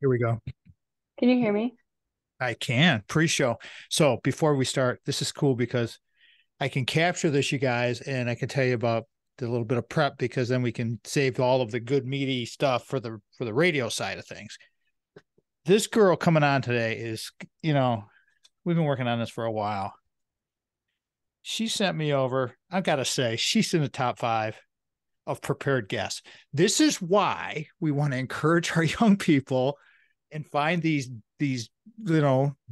Here we go. Can you hear me? I can pre-show. So before we start, this is cool because I can capture this, you guys, and I can tell you about the little bit of prep because then we can save all of the good meaty stuff for the radio side of things. This girl coming on today is, we've been working on this for a while. She sent me over. I gotta say, she's in the top 5 of prepared guests. This is why we want to encourage our young people and find these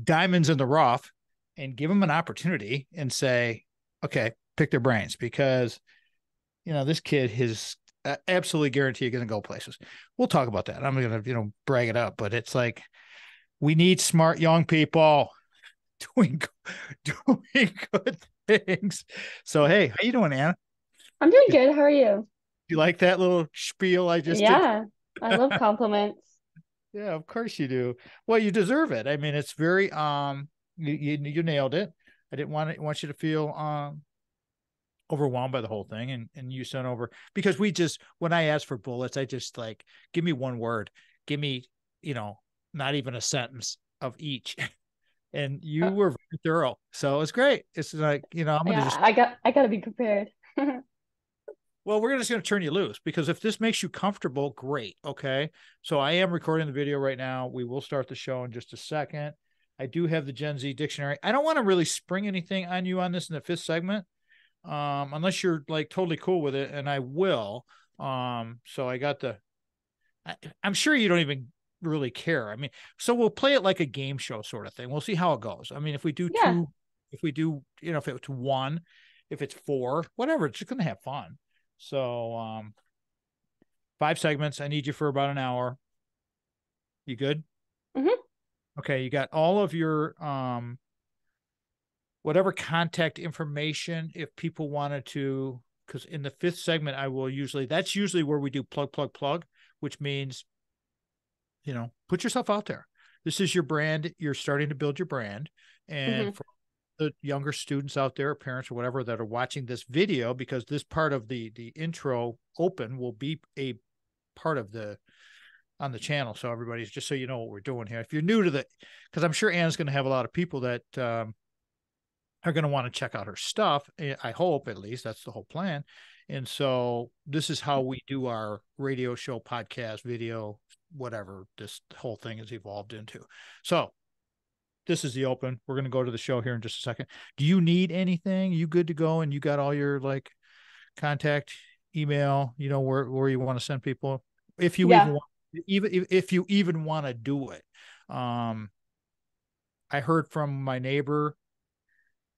diamonds in the rough and give them an opportunity and say, okay, pick their brains because this kid is absolutely guaranteed going to go places. We'll talk about that. I'm going to brag it up, but it's like we need smart young people doing doing good things. So hey, how you doing, Anna? I'm doing good. How are you? You like that little spiel I just did? Yeah, I love compliments. Yeah, of course you do. Well, you deserve it. I mean, it's very you nailed it. I didn't want you to feel overwhelmed by the whole thing and you sent over because when I ask for bullets, I just like give me one word. Give me, not even a sentence of each. And you Uh, were very thorough. So it's great. It's like, I'm gonna yeah, just I gotta be prepared. well, we're just going to turn you loose because if this makes you comfortable, great. Okay. So I am recording the video right now. We will start the show in just a second. I do have the Gen Z dictionary. I don't want to really spring anything on you on this in the 5th segment, unless you're like totally cool with it, and I will. So I'm sure you don't even really care. I mean, so we'll play it like a game show sort of thing. We'll see how it goes. I mean, if we do Yeah. two, if we do, if it's one, if it's 4, whatever, it's just going to have fun. So 5 segments. I need you for about an hour. You good? hmm Okay, you got all of your whatever contact information if people wanted to, because in the 5th segment that's usually where we do plug, which means put yourself out there. This is your brand. You're starting to build your brand. And hmm for the younger students out there, parents or whatever that are watching this video, because this part of the intro open will be a part of the on the channel. So everybody's just so you know what we're doing here. If you're new to because I'm sure Anna's going to have a lot of people that are going to want to check out her stuff. I hope at least that's the whole plan. And so this is how we do our radio show, podcast, video, whatever this whole thing has evolved into. So this is the open. We're going to go to the show here in just a second. Do you need anything? You good to go? And you got all your like contact email, where you want to send people if you even Yeah. want, even if you even want to do it. Um, I heard from my neighbor.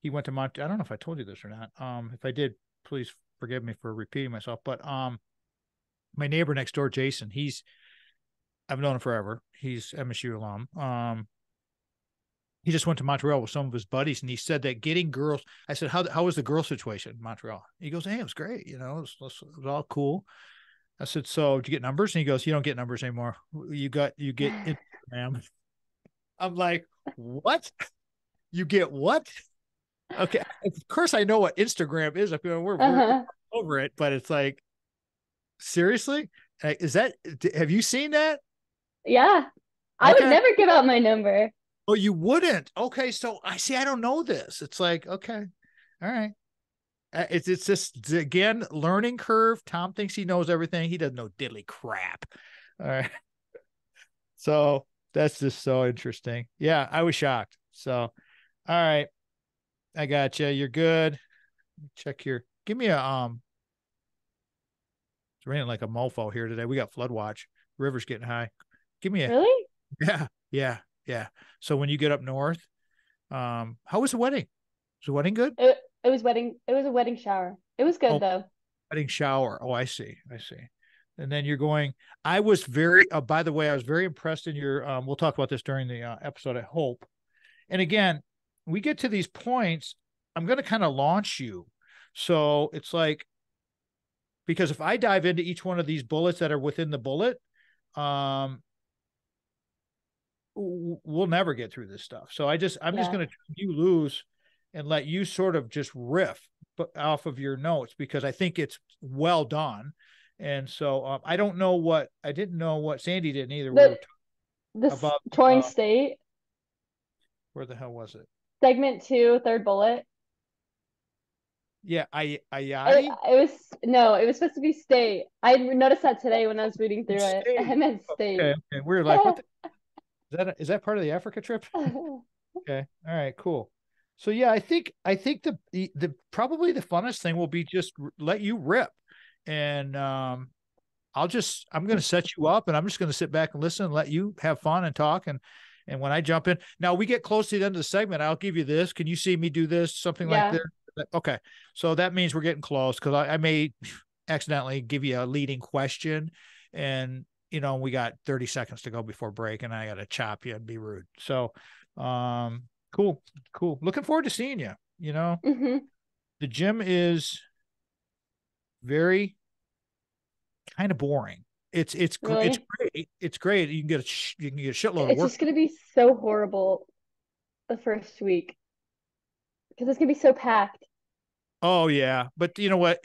He went to Mont. I don't know if I told you this or not. If I did, please forgive me for repeating myself. But my neighbor next door, Jason, I've known him forever. He's MSU alum. He just went to Montreal with some of his buddies, and he said that getting girls. I said, "How was the girl situation in Montreal?" He goes, "Hey, it was great. It was all cool." I said, "So did you get numbers?" And he goes, "You don't get numbers anymore. You get Instagram." I'm like, "What? You get what?" Okay, of course I know what Instagram is. I mean, we're Uh-huh. over it, but it's like seriously, is that? Have you seen that? Yeah. I would Okay. never give out my number. Oh, you wouldn't. Okay, so I see. I don't know this. It's like okay, all right. It's just again learning curve. Tom thinks he knows everything. He doesn't know diddly crap. All right. So that's just so interesting. Yeah, I was shocked. So all right, I got you. You're good. Check here. Give me a It's raining like a mofo here today. We got flood watch. River's getting high. Give me a Really? yeah, yeah, yeah. So when you get up north, how was the wedding? Was the wedding good? It was wedding. It was a wedding shower. It was good Oh, though. wedding shower. Oh, I see. I see. And then you're going. I was very. By the way, I was very impressed in your. We'll talk about this during the episode. I hope. And again, we get to these points. I'm going to kind of launch you. So it's like because if I dive into each one of these bullets that are within the bullet, um, we'll never get through this stuff. So I'm just Yeah. going to you lose and let you sort of just riff off of your notes because I think it's well done. And so I didn't know what Sandy didn't either. We The were This about torn state, where the hell was it? segment 2, third bullet. Yeah, It, Ayati it was no, it was supposed to be state. I noticed that today when I was reading through it. I State. meant Okay, state. okay. We're like, what is that part of the Africa trip? Okay. All right, cool. So yeah, I think the probably the funnest thing will be just let you rip. And I'm going to set you up and I'm just going to sit back and listen and let you have fun and talk. And when I jump in, now we get close to the end of the segment, I'll give you this. Can you see me do this? Something like Yeah, this. Okay. So that means we're getting close because I may accidentally give you a leading question and, we got 30 seconds to go before break and I got to chop you and be rude. So, cool. Cool. Looking forward to seeing you. hmm The gym is very kind of boring. It's really. great. It's great. You can get a shitload of It's work. just gonna be so horrible the first week because it's gonna be so packed. Oh yeah, but you know what?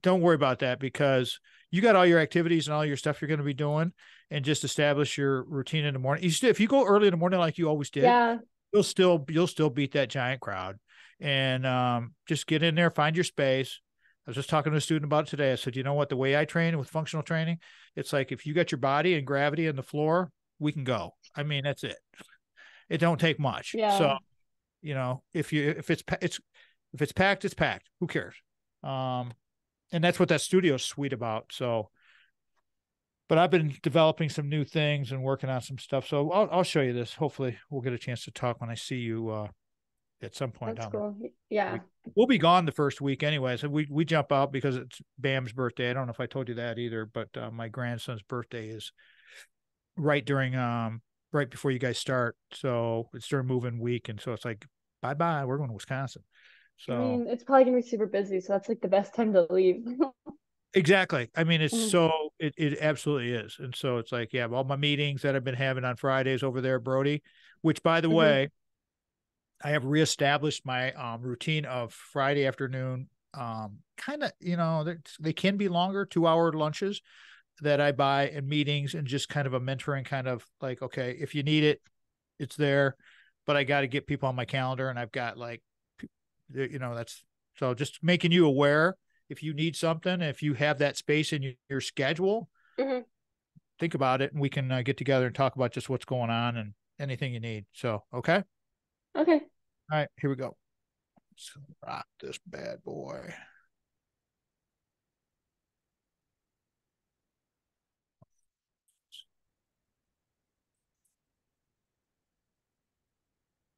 Don't worry about that because you got all your activities and all your stuff you're going to be doing, and just establish your routine in the morning. If you go early in the morning like you always did, Yeah. you'll still beat that giant crowd, and just get in there, find your space. I was just talking to a student about it today. I said, you know what? The way I train with functional training, it's like if you got your body and gravity and the floor, we can go. I mean, that's it. It don't take much. So Yeah. if it's packed, it's packed. Who cares? Um, and that's what that studio's sweet about. So, but I've been developing some new things and working on some stuff. So I'll show you this. Hopefully, we'll get a chance to talk when I see you at some point That's down the cool. Yeah. week. We'll be gone the first week anyway. So we jump out because it's Bam's birthday. I don't know if I told you that either, but my grandson's birthday is right during right before you guys start. So it's during moving week, and so it's like bye bye. We're going to Wisconsin. I So mean, it's probably gonna be super busy, so that's like the best time to leave. exactly. I mean, it's Mhm. so it absolutely is. And so it's like, yeah, all my meetings that I've been having on Fridays over there, Brody, which by the Mhm. way, I have reestablished my routine of Friday afternoon. Kind of, they can be longer 2-hour lunches that I buy in meetings and just kind of a mentoring kind of like, okay, if you need it, it's there, but I got to get people on my calendar and I've got like, that's so just making you aware if you need something, if you have that space in your schedule, Mhm. think about it and we can get together and talk about just what's going on and anything you need. So, okay. Okay. All right, here we go. Let's rock this bad boy.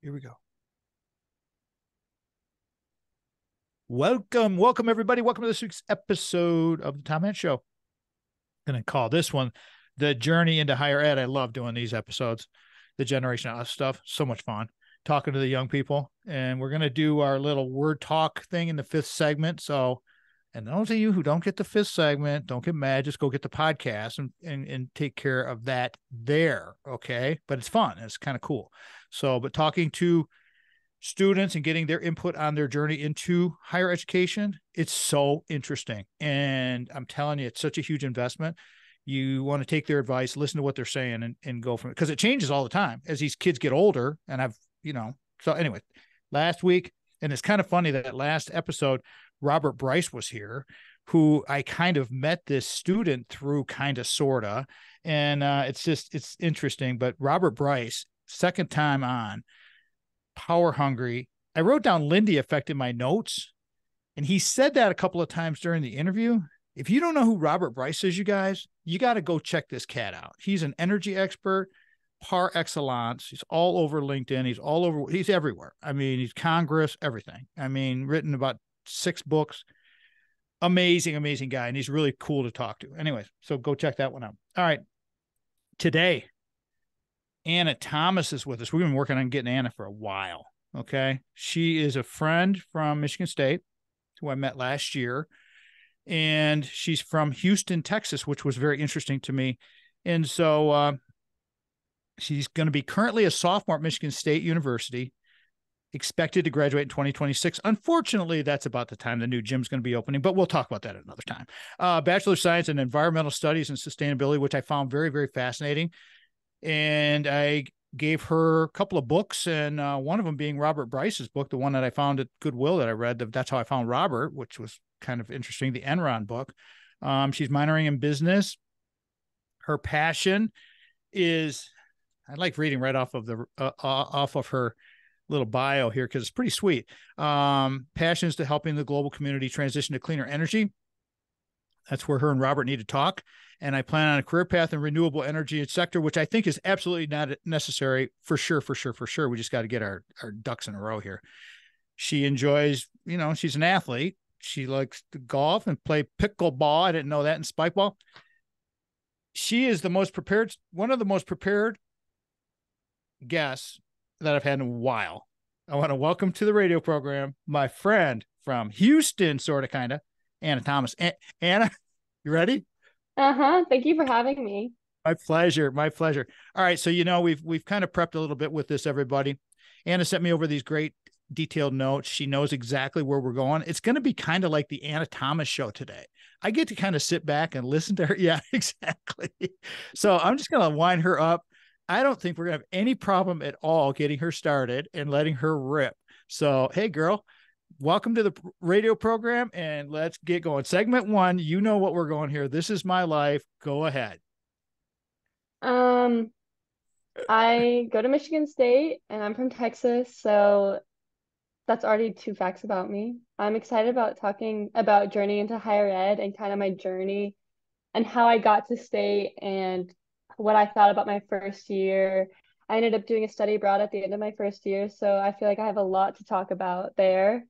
Here we go. Welcome everybody. Welcome to this week's episode of the Tom Hanks Show. I'm going to call this one the journey into higher ed. I love doing these episodes, the Generation Us stuff. So much fun talking to the young people. And we're going to do our little word talk thing in the 5th segment. So, and those of you who don't get the 5th segment, don't get mad. Just go get the podcast and take care of that there. Okay. But it's fun. It's kind of cool. So, but talking to students and getting their input on their journey into higher education, it's so interesting. And I'm telling you, it's such a huge investment. You want to take their advice, listen to what they're saying, and go from it because it changes all the time as these kids get older. And so anyway, last week, and it's kind of funny that last episode, Robert Bryce was here, who I kind of met this student through kind of sorta. And it's interesting. But Robert Bryce, second time on, power hungry. I wrote down Lindy effect in my notes, and he said that a couple of times during the interview. If you don't know who Robert Bryce is, you guys, you got to go check this cat out. He's an energy expert par excellence. He's all over LinkedIn. He's everywhere. I mean, he's Congress, everything. I mean, written about 6 books. Amazing, amazing guy. And he's really cool to talk to. Anyways, so go check that one out. All right. Today, Anna Thomas is with us. We've been working on getting Anna for a while. Okay. She is a friend from Michigan State who I met last year. And she's from Houston, Texas, which was very interesting to me. And so she's going to be currently a sophomore at Michigan State University, expected to graduate in 2026. Unfortunately, that's about the time the new gym's going to be opening, but we'll talk about that another time. Bachelor of Science in Environmental Studies and Sustainability, which I found very, very fascinating. and I gave her a couple of books, and one of them being Robert Bryce's book, the one that I found at Goodwill that I read. That's how I found Robert, which was kind of interesting. The Enron book. She's minoring in business. Her passion is, I like reading right off of her little bio here because it's pretty sweet. Passion is to helping the global community transition to cleaner energy. That's where her and Robert need to talk. And I plan on a career path in renewable energy sector, which I think is absolutely not necessary for sure, for sure, for sure. We just got to get our ducks in a row here. She enjoys, she's an athlete. She likes to golf and play pickleball. I didn't know that, in spike ball. She is one of the most prepared guests that I've had in a while. I want to welcome to the radio program my friend from Houston, sort of, kind of, Anna Thomas. Anna, you ready? Uh-huh. Thank you for having me. My pleasure. My pleasure. All right. So, we've kind of prepped a little bit with this, everybody. Anna sent me over these great detailed notes. She knows exactly where we're going. It's going to be kind of like the Anna Thomas show today. I get to kind of sit back and listen to her. Yeah, exactly. So I'm just going to wind her up. I don't think we're going to have any problem at all getting her started and letting her rip. So, hey, girl, welcome to the radio program, and let's get going. Segment 1, you know what we're going here. This is my life. Go ahead. I go to Michigan State and I'm from Texas, so that's already 2 facts about me. I'm excited about talking about journey into higher ed and kind of my journey and how I got to state and what I thought about my first year. I ended up doing a study abroad at the end of my first year, so I feel like I have a lot to talk about there.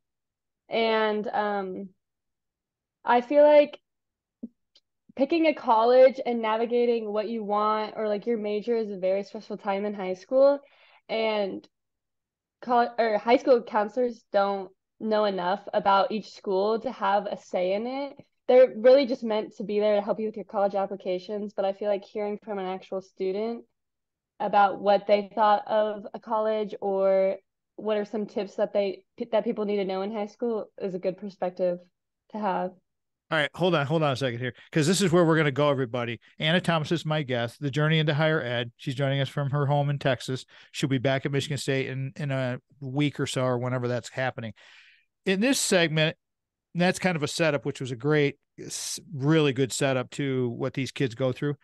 And I feel like picking a college and navigating what you want or like your major is a very stressful time in high school. And college or high school counselors don't know enough about each school to have a say in it. They're really just meant to be there to help you with your college applications, but I feel like hearing from an actual student about what they thought of a college or what are some tips that people need to know in high school is a good perspective to have. All right, hold on a second here, because this is where we're going to go, everybody. Anna Thomas is my guest, the journey into higher ed. She's joining us from her home in Texas. She'll be back at Michigan State in a week or so, or whenever that's happening. In this segment, that's kind of a setup, which was a great, really good setup to what these kids go through.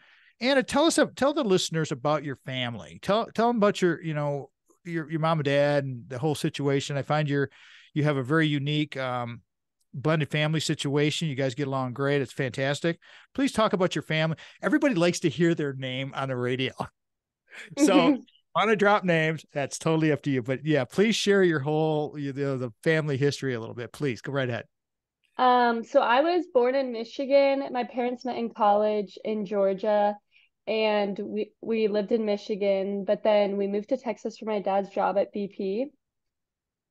Anna, tell the listeners about your family. Tell them about your mom and dad and the whole situation. I find you have a very unique blended family situation. You guys get along great. It's fantastic. Please talk about your family. Everybody likes to hear their name on the radio. So want to drop names, that's totally up to you. But yeah, please share your whole the family history a little bit. Please go right ahead. So I was born in Michigan. My parents met in college in Georgia, and we lived in Michigan, but then we moved to Texas for my dad's job at BP,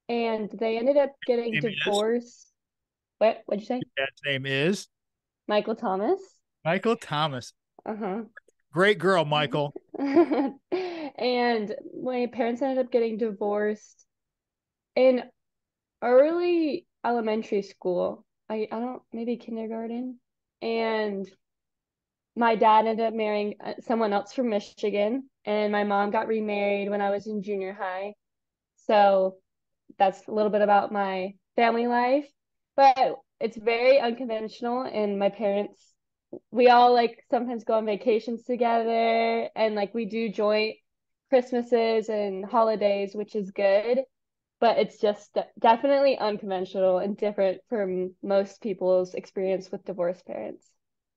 and they ended up getting Name is divorced. What'd you say? Your dad's name is Michael Thomas. Michael Thomas. Uh-huh. Great girl, Michael. And my parents ended up getting divorced in early elementary school. I don't, maybe kindergarten. And my dad ended up marrying someone else from Michigan, and my mom got remarried when I was in junior high. So that's a little bit about my family life, but it's very unconventional. And my parents, we all like sometimes go on vacations together, and like we do joint Christmases and holidays, which is good. But it's just definitely unconventional and different from most people's experience with divorced parents.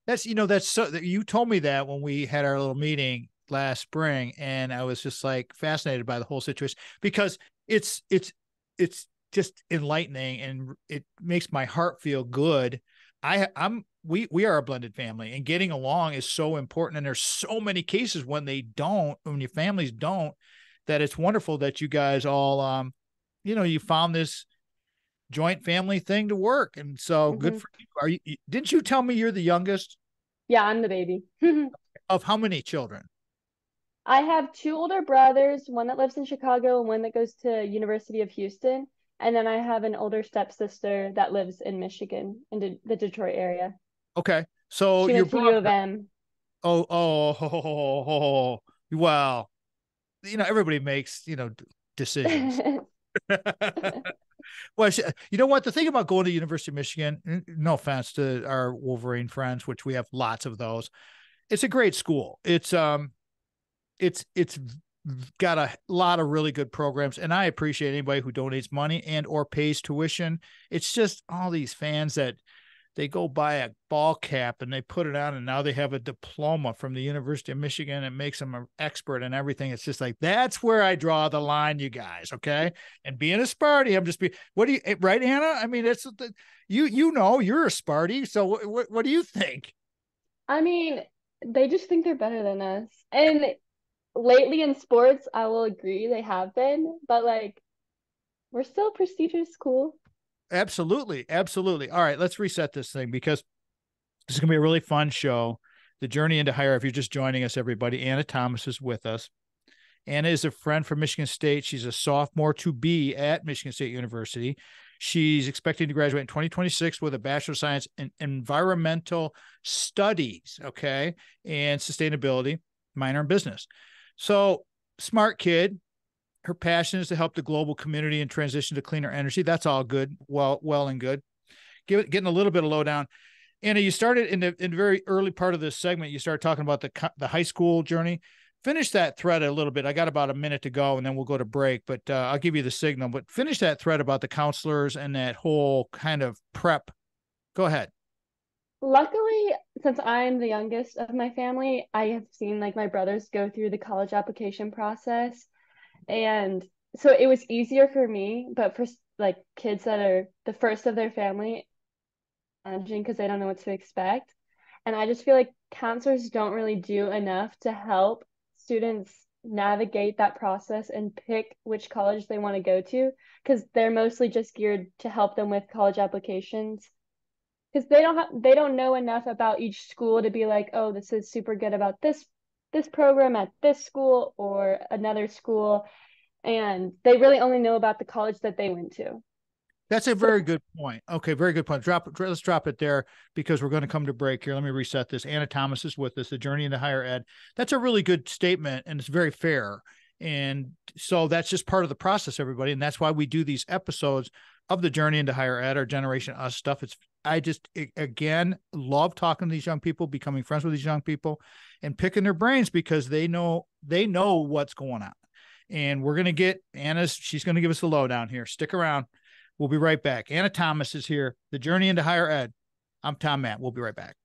That's so, you told me that when we had our little meeting last spring, and I was just like fascinated by the whole situation, because it's just enlightening, and it makes my heart feel good. We are a blended family, and getting along is so important. And there's so many cases when your families don't, that it's wonderful that you guys all, you found this joint family thing to work. And so good for you. Didn't you tell me you're the youngest? Yeah, I'm the baby. Of how many children? I have two older brothers, one that lives in Chicago and one that goes to University of Houston. And then I have an older stepsister that lives in Michigan, in the Detroit area. Okay. So She your went to brother, U of M. oh, Well, everybody makes, decisions. Well, you know what? The thing about going to University of Michigan, no offense to our Wolverine friends, which we have lots of those, it's a great school. It's got a lot of really good programs, and I appreciate anybody who donates money and or pays tuition. It's just all these fans that they go buy a ball cap and they put it on, and now they have a diploma from the University of Michigan and makes them an expert in everything. It's just like, that's where I draw the line, you guys. Okay. And being a Sparty, what do you, right, Anna? I mean, it's you're a Sparty. So what do you think? I mean, they just think they're better than us. And lately in sports, I will agree they have been, but like we're still a prestigious school. Absolutely. Absolutely. All right. Let's reset this thing because this is going to be a really fun show. The journey into higher. If you're just joining us, everybody, Anna Thomas is with us. Anna is a friend from Michigan State. She's a sophomore to be at Michigan State University. She's expecting to graduate in 2026 with a Bachelor of Science in Environmental Studies, okay, and Sustainability, minor in business. So, smart kid. Her passion is to help the global community and transition to cleaner energy. That's all good, well and good. Getting a little bit of lowdown. Anna, you started in the very early part of this segment. You started talking about the high school journey. Finish that thread a little bit. I got about a minute to go, and then we'll go to break. But I'll give you the signal. But finish that thread about the counselors and that whole kind of prep. Go ahead. Luckily, since I'm the youngest of my family, I have seen like my brothers go through the college application process. And so it was easier for me, but for like kids that are the first of their family, challenging because they don't know what to expect. And I just feel like counselors don't really do enough to help students navigate that process and pick which college they want to go to because they're mostly just geared to help them with college applications because they don't know enough about each school to be like, oh, this is super good about this program at this school or another school, and they really only know about the college that they went to. That's a So very good point. Okay, very good point. Let's drop it there because we're going to come to break here. Let me reset this. Anna Thomas is with us, the journey into higher ed. That's a really good statement, and it's very fair. And so that's just part of the process, everybody. And that's why we do these episodes of the journey into higher ed, our Generation Us stuff. I just, again, love talking to these young people, becoming friends with these young people, and picking their brains because they know what's going on. And we're going to get she's going to give us the lowdown here. Stick around. We'll be right back. Anna Thomas is here. The journey into higher ed. I'm Tom Matt. We'll be right back.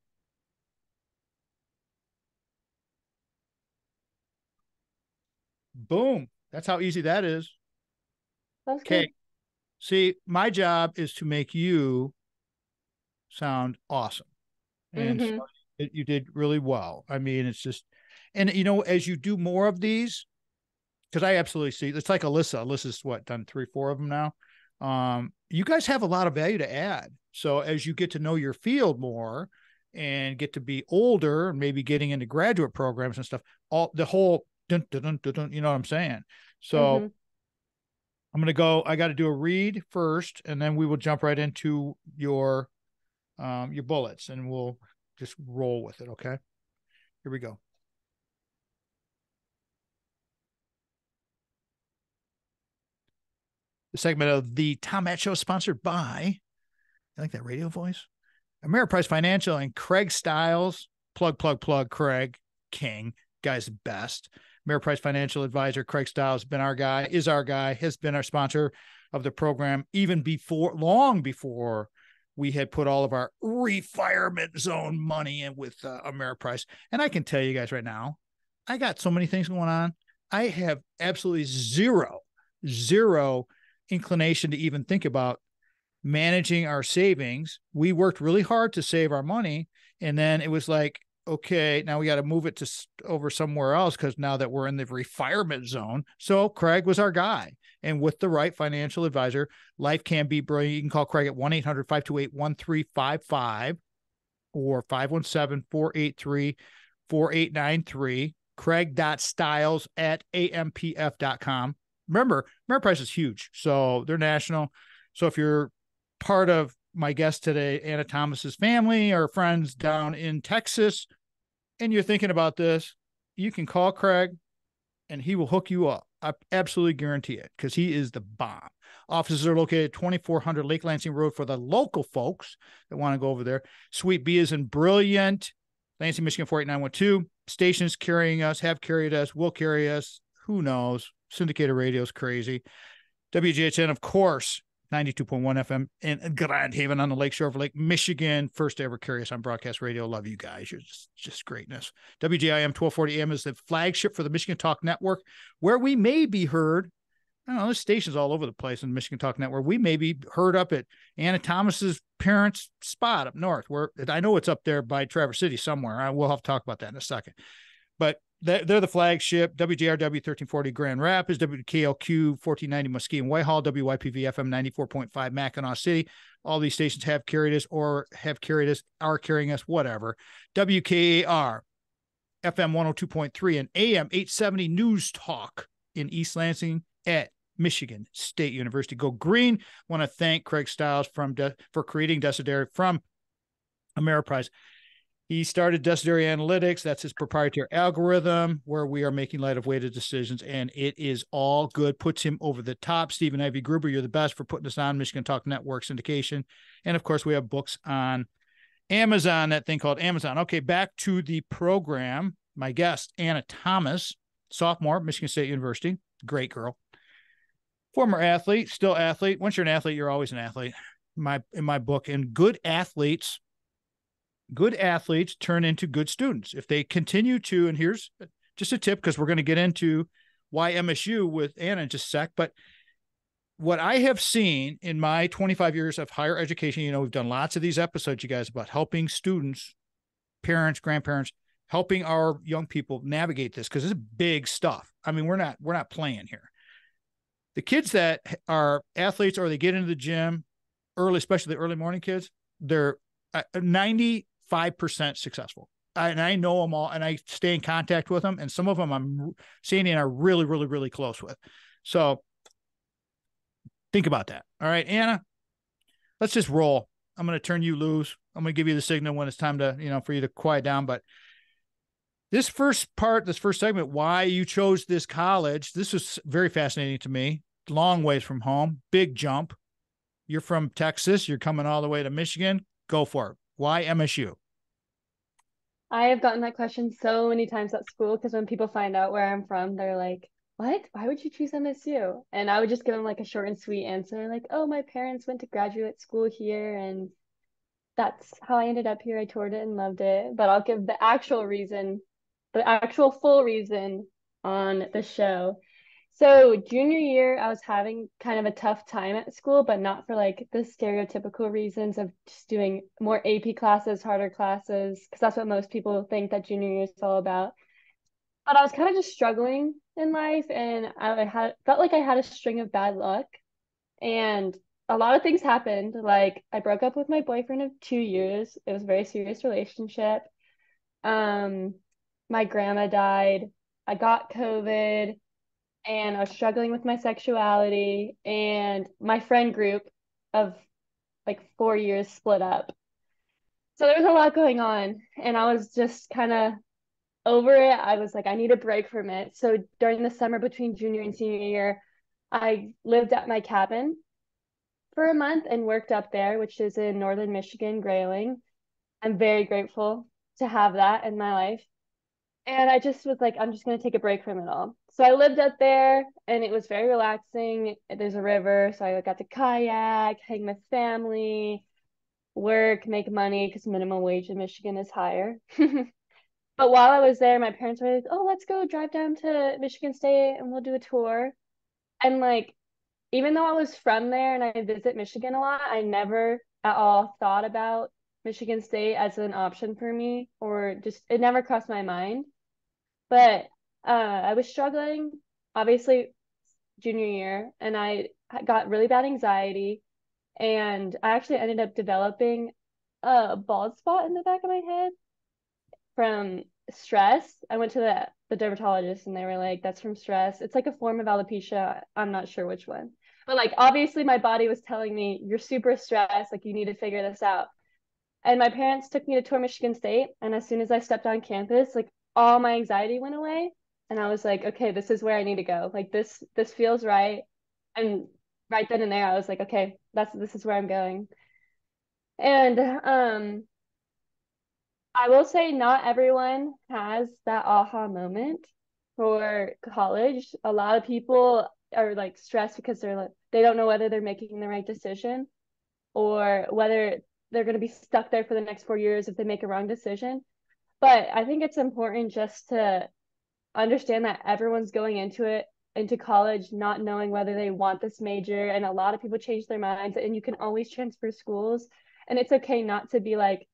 Boom. That's how easy that is. that's good. Okay. See, my job is to make you sound awesome. And so Mm-hmm. you did really well. I mean, it's just, and as you do more of these, because I absolutely see it's like Alyssa. Alyssa's done 3-4 of them now. You guys have a lot of value to add. So as you get to know your field more and get to be older and maybe getting into graduate programs and stuff, all the whole dun, dun, dun, dun, dun, you know what I'm saying? So Mm-hmm. I'm going to go, I got to do a read first, and then we will jump right into your bullets and we'll just roll with it. Okay. Here we go. The segment of the Tom Matt Show sponsored by, I like that radio voice, Ameriprise Financial and Craig Stiles. Plug, Craig King, guy's the best. Ameriprise Financial Advisor Craig Stiles is our guy, has been our sponsor of the program even long before we had put all of our retirement zone money in with Ameriprise. And I can tell you guys right now, I got so many things going on. I have absolutely zero inclination to even think about managing our savings. We worked really hard to save our money. And then it was like, okay, now we got to move it over somewhere else because now that we're in the retirement zone. So Craig was our guy. And with the right financial advisor, life can be brilliant. You can call Craig at 1-800-528-1355 or 517-483-4893. Craig.styles at ampf.com. Remember, Ameriprise is huge. So they're national. So if you're part of my guest today, Anna Thomas's family or friends down in Texas, and you're thinking about this, you can call Craig and he will hook you up. I absolutely guarantee it because he is the bomb. Offices are located at 2400 Lake Lansing Road for the local folks that want to go over there. Suite B is in brilliant Lansing, Michigan 48912. Stations carrying us, have carried us, will carry us. Who knows? Syndicated radio is crazy. WGHN, of course, 92.1 FM in Grand Haven on the lakeshore of Lake Michigan. First ever carry us on broadcast radio. Love you guys. You're just greatness. WGIM 1240 AM is the flagship for the Michigan Talk Network, where we may be heard. I don't know, there's stations all over the place in the Michigan Talk Network. We may be heard up at Anna Thomas's parents' spot up north, where I know it's up there by Traverse City somewhere. I will have to talk about that in a second. But they're the flagship. WJRW 1340 Grand Rapids, WKLQ 1490 Muskegon Whitehall, WYPV FM 94.5 Mackinac City. All these stations have carried us or have carried us, are carrying us, whatever. WKAR FM 102.3 and AM 870 News Talk in East Lansing at Michigan State University. Go green. Want to thank Craig Stiles for creating Desideri from Ameriprise. He started Desideri Analytics. That's his proprietary algorithm where we are making light of weighted decisions, and it is all good. Puts him over the top. Stephen Ivy Gruber, you're the best for putting us on Michigan Talk Network syndication. And, of course, we have books on Amazon, that thing called Amazon. Okay, back to the program. My guest, Anna Thomas, sophomore, Michigan State University. Great girl. Former athlete, still athlete. Once you're an athlete, you're always an athlete in my book. And good athletes turn into good students. If they continue to, and here's just a tip, because we're going to get into why MSU with Anna in just a sec, but what I have seen in my 25 years of higher education, we've done lots of these episodes, you guys, about helping students, parents, grandparents, helping our young people navigate this, because it's big stuff. I mean, we're not playing here. The kids that are athletes or they get into the gym early, especially the early morning kids, they're 95% successful. And I know them all, and I stay in contact with them. And some of them Sandy and I are really, really, really close with. So think about that. All right, Anna, let's just roll. I'm going to turn you loose. I'm going to give you the signal when it's time to, for you to quiet down. But this first segment, why you chose this college, this was very fascinating to me. Long ways from home, big jump. You're from Texas. You're coming all the way to Michigan. Go for it. Why MSU? I have gotten that question so many times at school, because when people find out where I'm from, they're like, what? Why would you choose MSU? And I would just give them like a short and sweet answer, like, oh, my parents went to graduate school here, and that's how I ended up here. I toured it and loved it. But I'll give the actual reason, the actual full reason on the show. So junior year, I was having kind of a tough time at school, but not for like the stereotypical reasons of just doing more AP classes, harder classes, because that's what most people think that junior year is all about. But I was kind of just struggling in life, and I felt like I had a string of bad luck, and a lot of things happened. Like I broke up with my boyfriend of 2 years. It was a very serious relationship. My grandma died. I got COVID, and I was struggling with my sexuality, and my friend group of like 4 years split up. So there was a lot going on, and I was just kind of over it. I was like, I need a break from it. So during the summer between junior and senior year, I lived at my cabin for a month and worked up there, which is in northern Michigan, Grayling. I'm very grateful to have that in my life. And I just was like, I'm just going to take a break from it all. So I lived up there, and it was very relaxing. There's a river, so I got to kayak, hang with family, work, make money, because minimum wage in Michigan is higher. But while I was there, my parents were like, oh, let's go drive down to Michigan State and we'll do a tour. And like, even though I was from there and I visit Michigan a lot, I never at all thought about Michigan State as an option for me, or just it never crossed my mind. But I was struggling, obviously, junior year, and I got really bad anxiety, and I actually ended up developing a bald spot in the back of my head from stress. I went to the dermatologist, and they were like, that's from stress. It's like a form of alopecia. I'm not sure which one. But like, obviously my body was telling me, you're super stressed, like you need to figure this out. And my parents took me to tour Michigan State, and as soon as I stepped on campus, like all my anxiety went away, and I was like, okay, this is where I need to go. Like this feels right. And right then and there, I was like, okay, this is where I'm going. And I will say not everyone has that aha moment for college. A lot of people are like stressed because they don't know whether they're making the right decision or whether they're going to be stuck there for the next 4 years if they make a wrong decision. But I think it's important just to understand that everyone's going into college not knowing whether they want this major, and a lot of people change their minds, and you can always transfer schools, and it's okay not to be like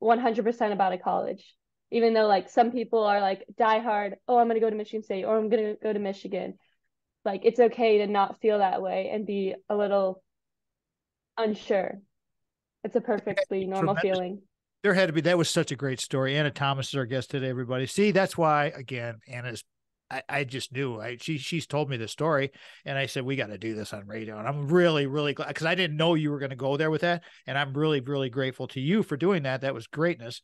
100% about a college, even though like some people are like die hard, oh, I'm going to go to Michigan State or I'm going to go to Michigan. Like it's okay to not feel that way and be a little unsure. It's a perfectly normal Tremendous. feeling. There had to be, that was such a great story. Anna Thomas is our guest today, everybody. See, that's why, again, Anna's, I just knew she's told me the story, and I said, we got to do this on radio. And I'm really, really glad, because I didn't know you were going to go there with that. And I'm really, really grateful to you for doing that. That was greatness.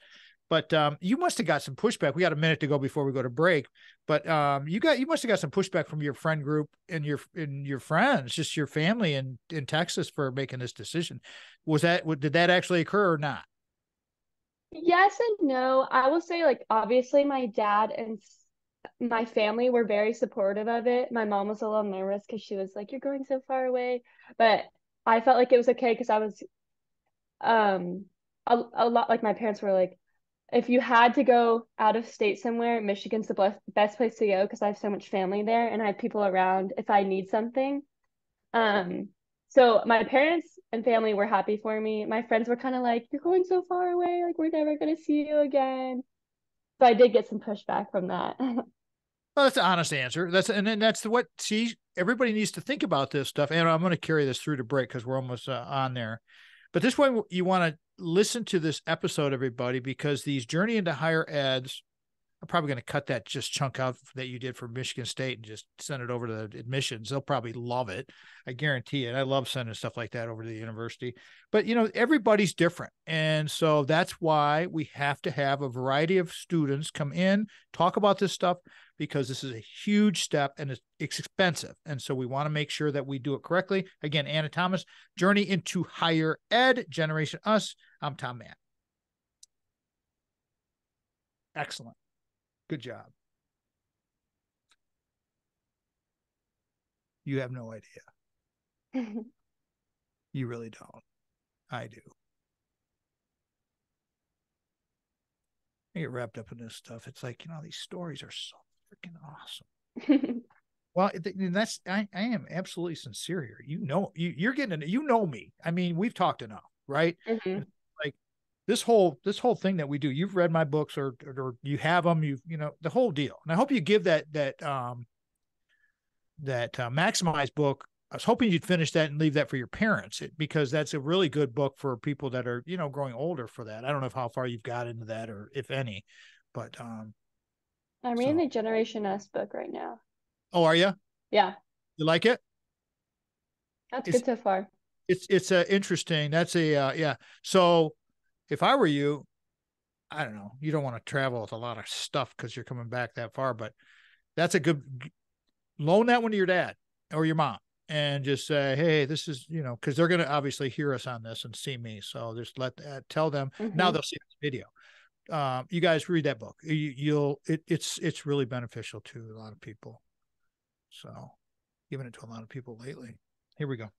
But you must have got some pushback. We got a minute to go before we go to break. But you must have got some pushback from your friend group and your friends, just your family in Texas, for making this decision. Did that actually occur or not? Yes and no. I will say, like, obviously, my dad and my family were very supportive of it. My mom was a little nervous because she was like, "You're going so far away," but I felt like it was okay because I was um a lot like my parents were like, if you had to go out of state somewhere, Michigan's the best place to go because I have so much family there and I have people around if I need something. Um, so my parents and family were happy for me. My friends were kind of like, "You're going so far away, like we're never gonna see you again." So I did get some pushback from that. Well, that's an honest answer. That's what, see, everybody needs to think about this stuff. And I'm going to carry this through to break because we're almost on there. But this way, you want to listen to this episode, everybody, because these Journey into Higher Eds, I'm probably going to cut that just chunk out that you did for Michigan State and just send it over to the admissions. They'll probably love it. I guarantee it. I love sending stuff like that over to the university. But, everybody's different. And so that's why we have to have a variety of students come in, talk about this stuff, because this is a huge step and it's expensive. And so we want to make sure that we do it correctly. Again, Anna Thomas, Journey into Higher Ed, Generation Us. I'm Tom Mann. Excellent. Good job. You have no idea. You really don't. I do. I get wrapped up in this stuff. It's like, these stories are so freaking awesome. Well, that's, I am absolutely sincere here. You're getting, me. I mean, we've talked enough, right? Mhm. Like this whole thing that we do, you've read my books or you have them, the whole deal. And I hope you give that Maximize book. I was hoping you'd finish that and leave that for your parents, because that's a really good book for people that are, growing older for that. I don't know how far you've got into that or if any, but I'm reading the Generation S book right now. Oh, are you? Yeah. You like it? That's good so far. It's interesting. That's yeah. So if I were you, I don't know, you don't want to travel with a lot of stuff because you're coming back that far, but that's a good, loan that one to your dad or your mom and just say, hey, this is, because they're going to obviously hear us on this and see me. So just tell them. Now they'll see this video. You guys read that book. It's really beneficial to a lot of people. So giving it to a lot of people lately. Here we go.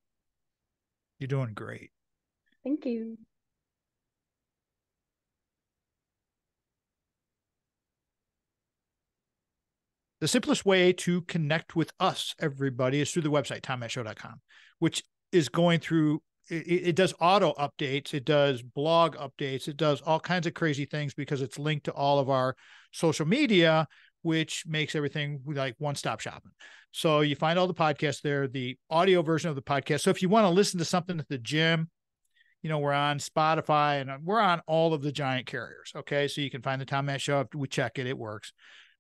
You're doing great. Thank you. The simplest way to connect with us, everybody, is through the website, tommattshow.com, which is going through, it does auto updates. It does blog updates. It does all kinds of crazy things because it's linked to all of our social media, which makes everything like one-stop shopping. So you find all the podcasts there, the audio version of the podcast. So if you want to listen to something at the gym, we're on Spotify and we're on all of the giant carriers. Okay. So you can find the Tom Matt Show. We check it. It works.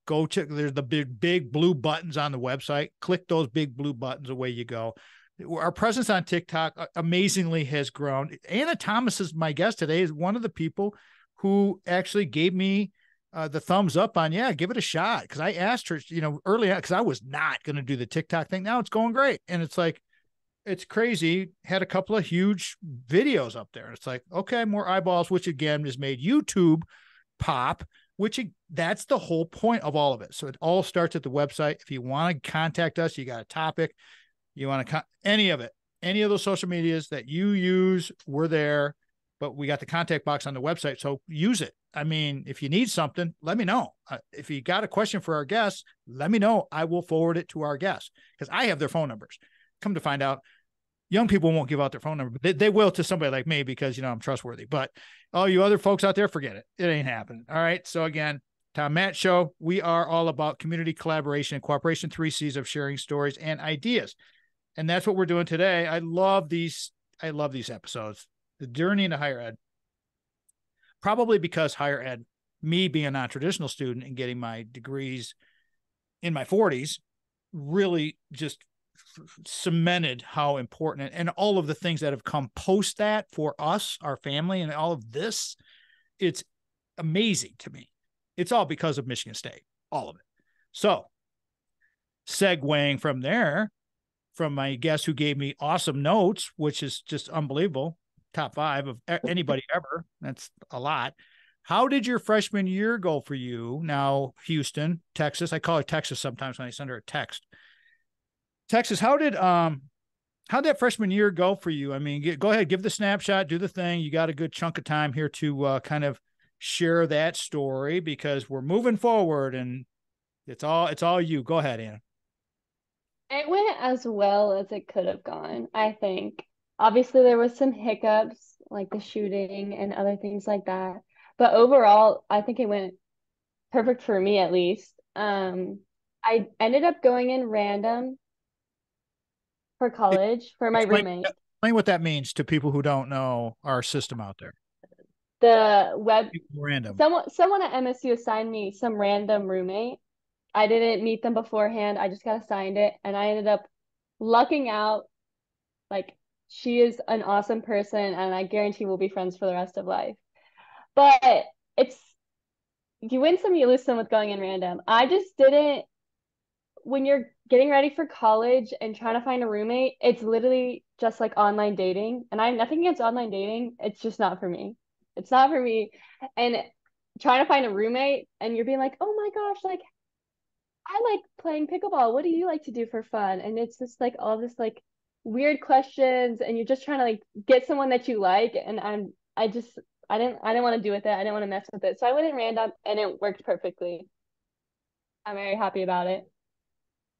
Go check. There's the big blue buttons on the website. Click those big blue buttons. Away you go. Our presence on TikTok amazingly has grown. Anna Thomas is my guest today, is one of the people who actually gave me the thumbs up on, yeah, give it a shot. Because I asked her, early on, because I was not going to do the TikTok thing. Now it's going great. And it's like, it's crazy. Had a couple of huge videos up there. It's like, okay, more eyeballs, which again has made YouTube pop, which that's the whole point of all of it. So it all starts at the website. If you want to contact us, you got a topic, you want to any of it, any of those social medias that you use, we're there, but we got the contact box on the website. So use it. I mean, if you need something, let me know. If you got a question for our guests, let me know. I will forward it to our guests because I have their phone numbers. Come to find out, young people won't give out their phone number, but they will to somebody like me because, I'm trustworthy. But all you other folks out there, forget it. It ain't happening. All right. So again, Tom Matt Show, we are all about community collaboration and cooperation, 3 C's of sharing stories and ideas. And that's what we're doing today. I love these episodes. The journey into higher ed, probably because higher ed, me being a non-traditional student and getting my degrees in my 40s, really just cemented how important and all of the things that have come post that for us, our family, and all of this. It's amazing to me. It's all because of Michigan State, all of it. So segueing from there, from my guest who gave me awesome notes, which is just unbelievable, top 5 of anybody ever. That's a lot. How did your freshman year go for you? Now, Houston, Texas. I call her Texas sometimes when I send her a text. Texas, how'd that freshman year go for you? I mean, go ahead, give the snapshot, do the thing. You got a good chunk of time here to kind of share that story because we're moving forward and it's all you. Go ahead, Anna. It went as well as it could have gone, I think. Obviously, there was some hiccups, like the shooting and other things like that. But overall, I think it went perfect for me at least. I ended up going in random for college for my roommate. Explain what that means to people who don't know our system out there. The web Random. someone at MSU assigned me some random roommate. I didn't meet them beforehand. I just got assigned it and I ended up lucking out. Like she is an awesome person and I guarantee we'll be friends for the rest of life. But it's you win some, you lose some with going in random. I just didn't when you're getting ready for college and trying to find a roommate, it's literally just like online dating. And I have nothing against online dating. It's just not for me. It's not for me. And trying to find a roommate and you're being like, oh my gosh, like I like playing pickleball. What do you like to do for fun? And it's just like all this like weird questions and you're just trying to like get someone that you like. And I didn't want to do with it. I didn't want to mess with it. So I went in random and it worked perfectly. I'm very happy about it.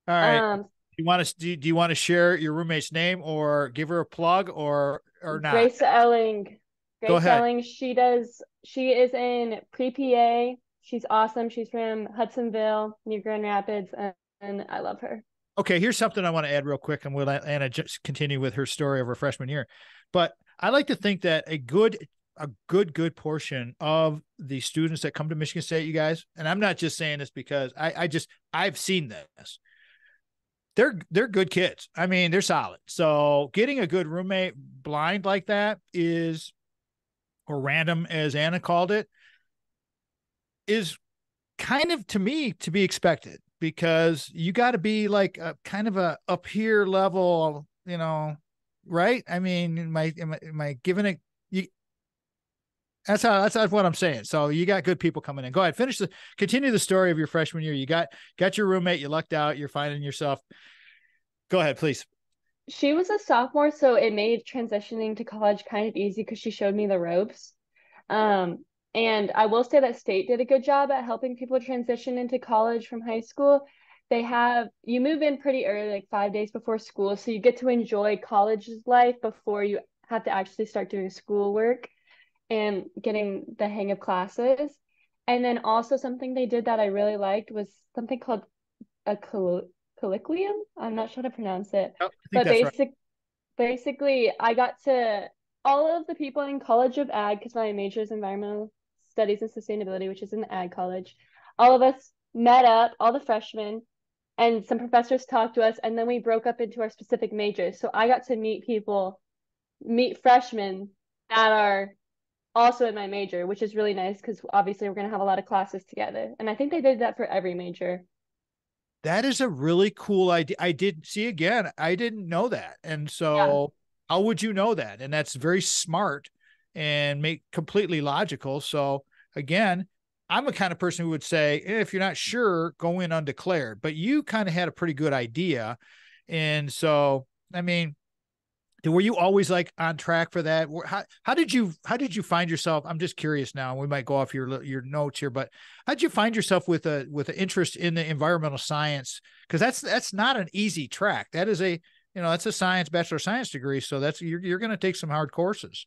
All right. Um, Do you want to share your roommate's name or give her a plug or not? Grace Elling. Go Grace ahead. Elling, she is in pre-PA. She's awesome. She's from Hudsonville, New Grand Rapids, and I love her. Okay, here's something I want to add real quick, and we'll let Anna just continue with her story of her freshman year. But I like to think that a good portion of the students that come to Michigan State, you guys, and I'm not just saying this because I've seen this. They're good kids. I mean, they're solid. So getting a good roommate blind like that is, or random as Anna called it, is kind of to me to be expected because you got to be like a kind of a up here level, right? I mean, am I giving it? That's what I'm saying. So you got good people coming in. Go ahead, continue the story of your freshman year. You got your roommate. You lucked out. You're finding yourself. Go ahead, please. She was a sophomore, so it made transitioning to college kind of easy because she showed me the ropes. Um, and I will say that state did a good job at helping people transition into college from high school. You move in pretty early, like 5 days before school, so you get to enjoy college's life before you have to actually start doing schoolwork and getting the hang of classes. And then also something they did that I really liked was something called a colloquium. I'm not sure how to pronounce it, Oh, I think but that's right. basically I got to all of the people in College of Ag because my major is environmental studies and sustainability, which is in the ag college. All of us met up, all the freshmen, and some professors talked to us, and then we broke up into our specific majors. So I got to meet freshmen that are also in my major, which is really nice because obviously we're going to have a lot of classes together. And I think they did that for every major. That is a really cool idea. I did see again, I didn't know that. And Yeah. so how would you know that? And that's very smart and make completely logical. So again, I'm the kind of person who would say, if you're not sure, go in undeclared, but you kind of had a pretty good idea. And so, I mean, were you always like on track for that? How did you find yourself? I'm just curious now. We might go off your notes here, but how did you find yourself with an interest in the environmental science? Because that's not an easy track. That is that's a science bachelor of science degree. So that's you're going to take some hard courses.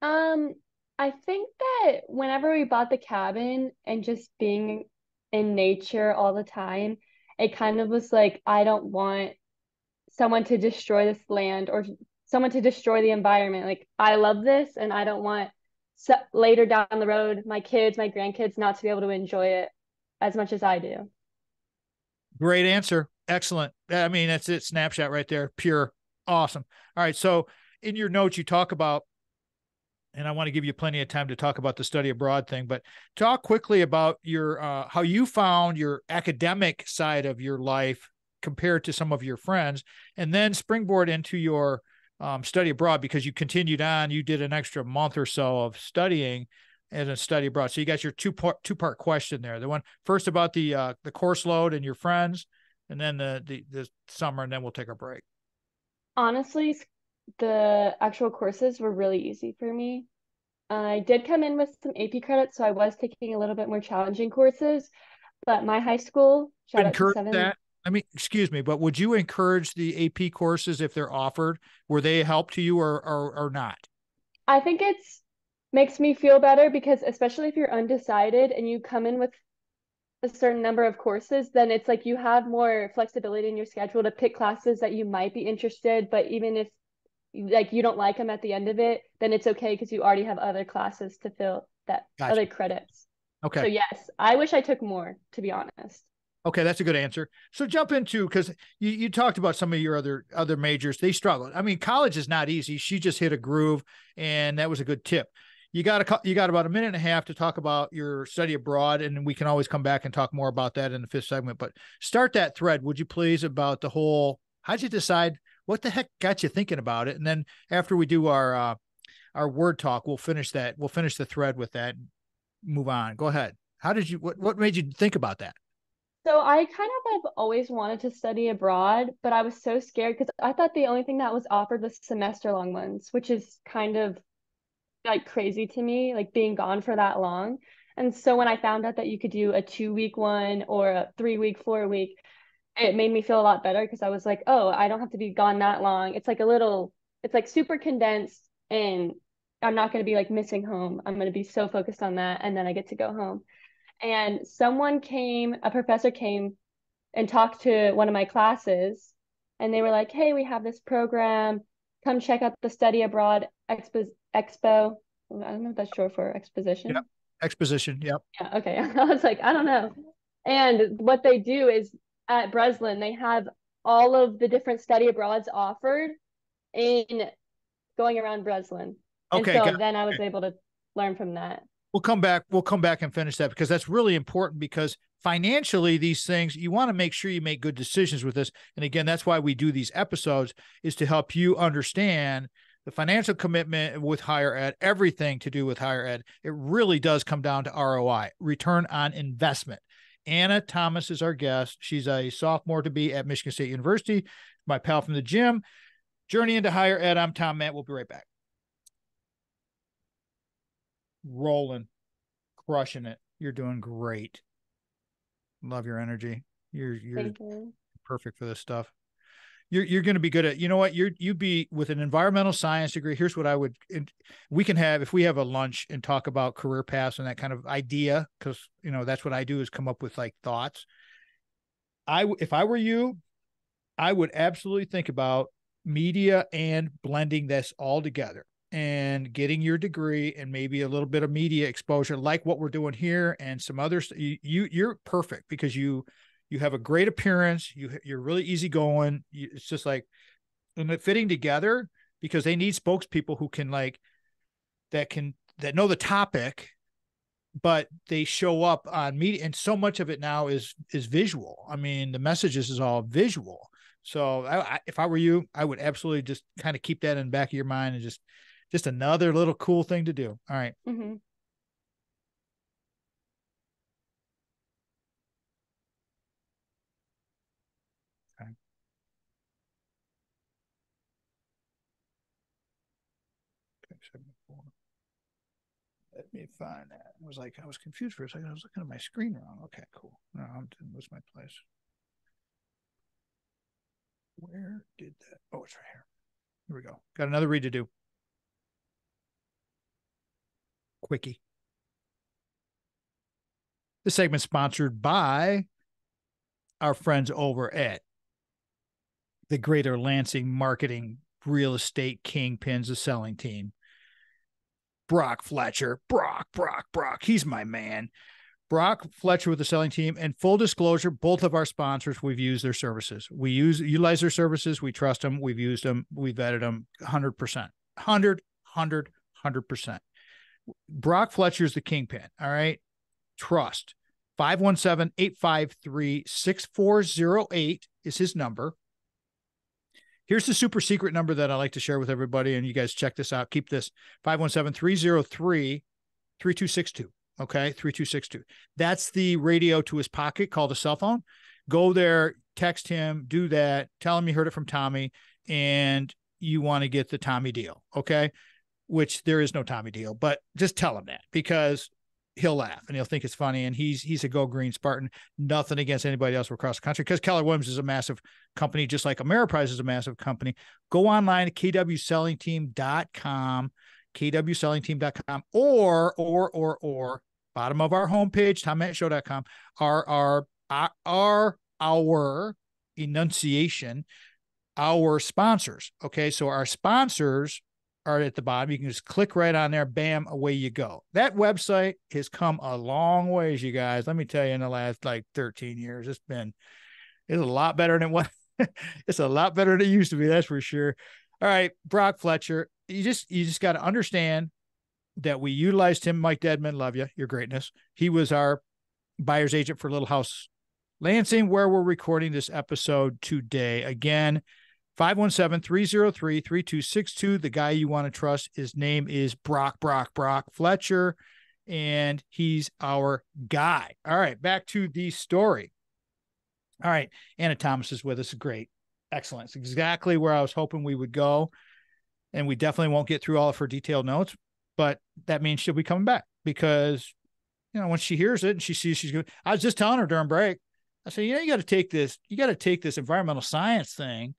Um, I think that whenever we bought the cabin and just being in nature all the time, it kind of was like, I don't want someone to destroy this land or someone to destroy the environment. Like, I love this and I don't want later down the road, my kids, my grandkids not to be able to enjoy it as much as I do. Great answer. Excellent. I mean, that's it. Snapshot right there. Pure. Awesome. All right. So in your notes, you talk about, and I want to give you plenty of time to talk about the study abroad thing, but talk quickly about your how you found your academic side of your life compared to some of your friends, and then springboard into your study abroad because you continued on. You did an extra month or so of studying and a study abroad. So you got your two part question there. The one first about the course load and your friends, and then the summer, and then we'll take a break. Honestly, the actual courses were really easy for me. I did come in with some AP credits, so I was taking a little bit more challenging courses. But my high school, shout out to Encourage seven. that. I mean, excuse me, but would you encourage the AP courses if they're offered? Were they a help to you or not? I think it's makes me feel better because especially if you're undecided and you come in with a certain number of courses, then it's like you have more flexibility in your schedule to pick classes that you might be interested, but even if like you don't like them at the end of it, then it's okay because you already have other classes to fill that Gotcha. other credits. So Okay. yes, I wish I took more, to be honest. Okay, that's a good answer. So jump into because you talked about some of your other majors. They struggled. I mean, college is not easy. She just hit a groove, and that was a good tip. You got about a minute and a half to talk about your study abroad, and we can always come back and talk more about that in the fifth segment. But start that thread, would you please, about the whole. How'd you decide? What the heck got you thinking about it? And then after we do our word talk, we'll finish that. We'll finish the thread with that. And move on. Go ahead. How did you? What made you think about that? So I kind of have always wanted to study abroad, but I was so scared because I thought the only thing that was offered was semester long ones, which is kind of like crazy to me, like being gone for that long. And so when I found out that you could do a 2 week one or a 3 week, 4 week, it made me feel a lot better because I was like, oh, I don't have to be gone that long. It's like it's like super condensed and I'm not going to be like missing home. I'm going to be so focused on that. And then I get to go home. And a professor came and talked to one of my classes, and they were like, "Hey, we have this program. Come check out the study abroad expo." I don't know if that's short for Yep. exposition. Exposition. Yep. Yeah, okay. I was like, I don't know. And what they do is at Breslin, they have all of the different study abroads offered in going around Breslin. And Okay. so Got it. then I was Okay. able to learn from that. We'll come back. We'll come back and finish that because that's really important because financially, these things, you want to make sure you make good decisions with this. And again, that's why we do these episodes is to help you understand the financial commitment with higher ed, everything to do with higher ed. It really does come down to ROI, return on investment. Anna Thomas is our guest. She's a sophomore to be at Michigan State University. My pal from the gym. Journey into higher ed. I'm Tom Matt. We'll be right back. Rolling, crushing it. You're doing great. Love your energy. You're Thank you. perfect for this stuff. You're going to be good at, you know what, you'd be with an environmental science degree. Here's what I would, we can have, if we have a lunch and talk about career paths and that kind of idea, because, that's what I do is come up with like thoughts. If I were you, I would absolutely think about media and blending this all together and getting your degree and maybe a little bit of media exposure, like what we're doing here and some others. You're perfect because you have a great appearance. You're really easygoing. It's just like, and it fitting together because they need spokespeople who can like, that that know the topic, but they show up on media, and so much of it now is visual. I mean, the messages is all visual. So if I were you, I would absolutely just kind of keep that in the back of your mind, and just another little cool thing to do. All right. Mm-hmm. Okay. Okay, 74. Let me find that. I was confused for a second. I was looking at my screen wrong. Okay, cool. No, I didn't lose my place. Where did that? Oh, it's right here. Here we go. Got another read to do. Quickie. This segment sponsored by our friends over at the Greater Lansing Marketing Real Estate Kingpins, the selling team. Brock Fletcher. Brock. He's my man. Brock Fletcher with the selling team. And full disclosure, both of our sponsors, we've used their services. We utilize their services. We trust them. We've used them. We've vetted them 100%. 100%. Brock Fletcher is the kingpin. All right. Trust. 517-853-6408 is his number. Here's the super secret number that I like to share with everybody, and you guys check this out. Keep this, 517-303-3262. Okay, 3262. That's the radio to his pocket, called a cell phone. Go there, text him, do that, tell him you heard it from Tommy, and you want to get the Tommy deal, okay? Which there is no Tommy deal, but just tell him that, because he'll laugh and he'll think it's funny, and he's a Go Green Spartan. Nothing against anybody else across the country, because Keller Williams is a massive company, just like Ameriprise is a massive company. Go online at kwsellingteam.com, kwsellingteam.com, or bottom of our homepage, tommattshow.com, our enunciation, our sponsors. Okay, so our sponsors are at the bottom. You can just click right on there. Bam, away you go. That website has come a long ways, you guys. Let me tell you, in the last 13 years, it's a lot better than what it's a lot better than it used to be. That's for sure. All right, Brock Fletcher. You just got to understand that we utilized him. Mike Dedman, love you, your greatness. He was our buyer's agent for Little House Lansing, where we're recording this episode today. Again, 517-303-3262. The guy you want to trust, his name is Brock Fletcher, and he's our guy. All right, back to the story. All right, Anna Thomas is with us. Great. Excellent. It's exactly where I was hoping we would go, and we definitely won't get through all of her detailed notes, but that means she'll be coming back, because, when she hears it and she sees she's good. I was just telling her during break, I said, you got to take this environmental science thing,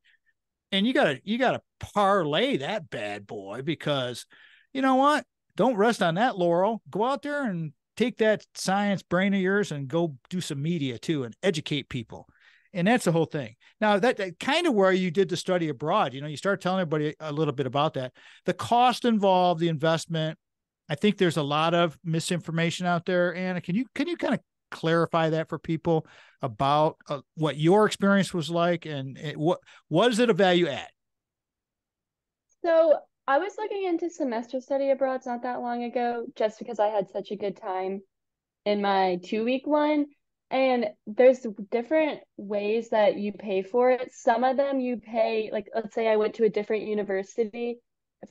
and you gotta parlay that bad boy, because you know what? Don't rest on that laurel. Go out there and take that science brain of yours and go do some media too, and educate people. And that's the whole thing. Now, that kind of where you did the study abroad, you start telling everybody a little bit about that. The cost involved, the investment. I think there's a lot of misinformation out there. Anna, can you kind of clarify that for people about what your experience was like, and what was it a value add? So I was looking into semester study abroads not that long ago, just because I had such a good time in my 2-week one. And there's different ways that you pay for it. Some of them you pay, like, let's say I went to a different university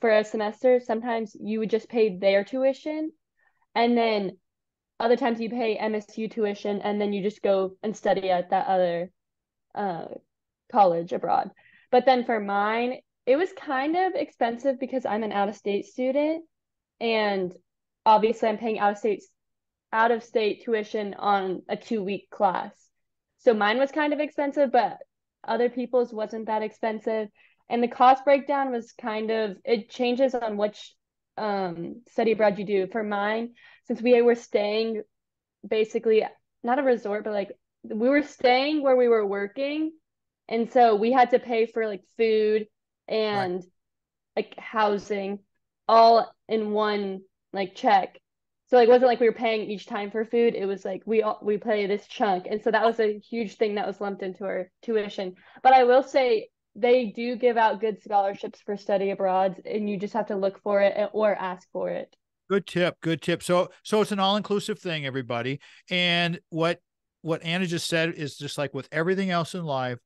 for a semester. Sometimes you would just pay their tuition, and then other times you pay MSU tuition, and then you just go and study at that other college abroad. But then for mine, it was kind of expensive because I'm an out-of-state student, and obviously I'm paying out-of-state tuition on a 2-week class. So mine was kind of expensive, but other people's wasn't that expensive. And the cost breakdown was it changes on which study abroad you do. For mine, since we were staying basically not a resort, but we were staying where we were working, and so we had to pay for food and housing all in one check. So it wasn't like we were paying each time for food. It was we pay this chunk, and so that was a huge thing that was lumped into our tuition. But I will say they do give out good scholarships for study abroad, and you just have to look for it or ask for it. Good tip. Good tip. So it's an all-inclusive thing, everybody. And what Anna just said is just like with everything else in life,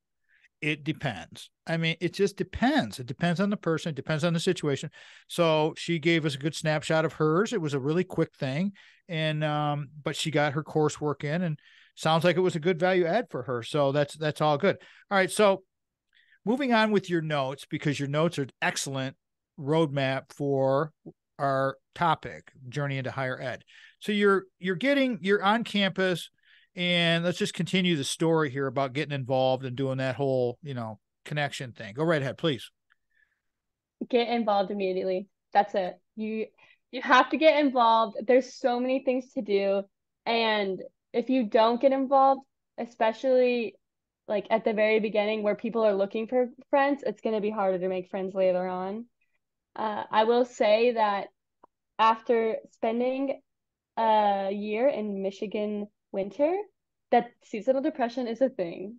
it depends. I mean, it just depends. It depends on the person. It depends on the situation. So she gave us a good snapshot of hers. It was a really quick thing, and but she got her coursework in, and sounds like it was a good value add for her. So that's all good. All right. So moving on with your notes, because your notes are excellent roadmap for our topic, journey into higher ed. So you're on campus, and let's just continue the story here about getting involved and doing that whole, connection thing. Go right ahead, please. Get involved immediately. That's it. You have to get involved. There's so many things to do. And if you don't get involved, especially like at the very beginning where people are looking for friends, it's going to be harder to make friends later on. I will say that after spending a year in Michigan winter, that seasonal depression is a thing.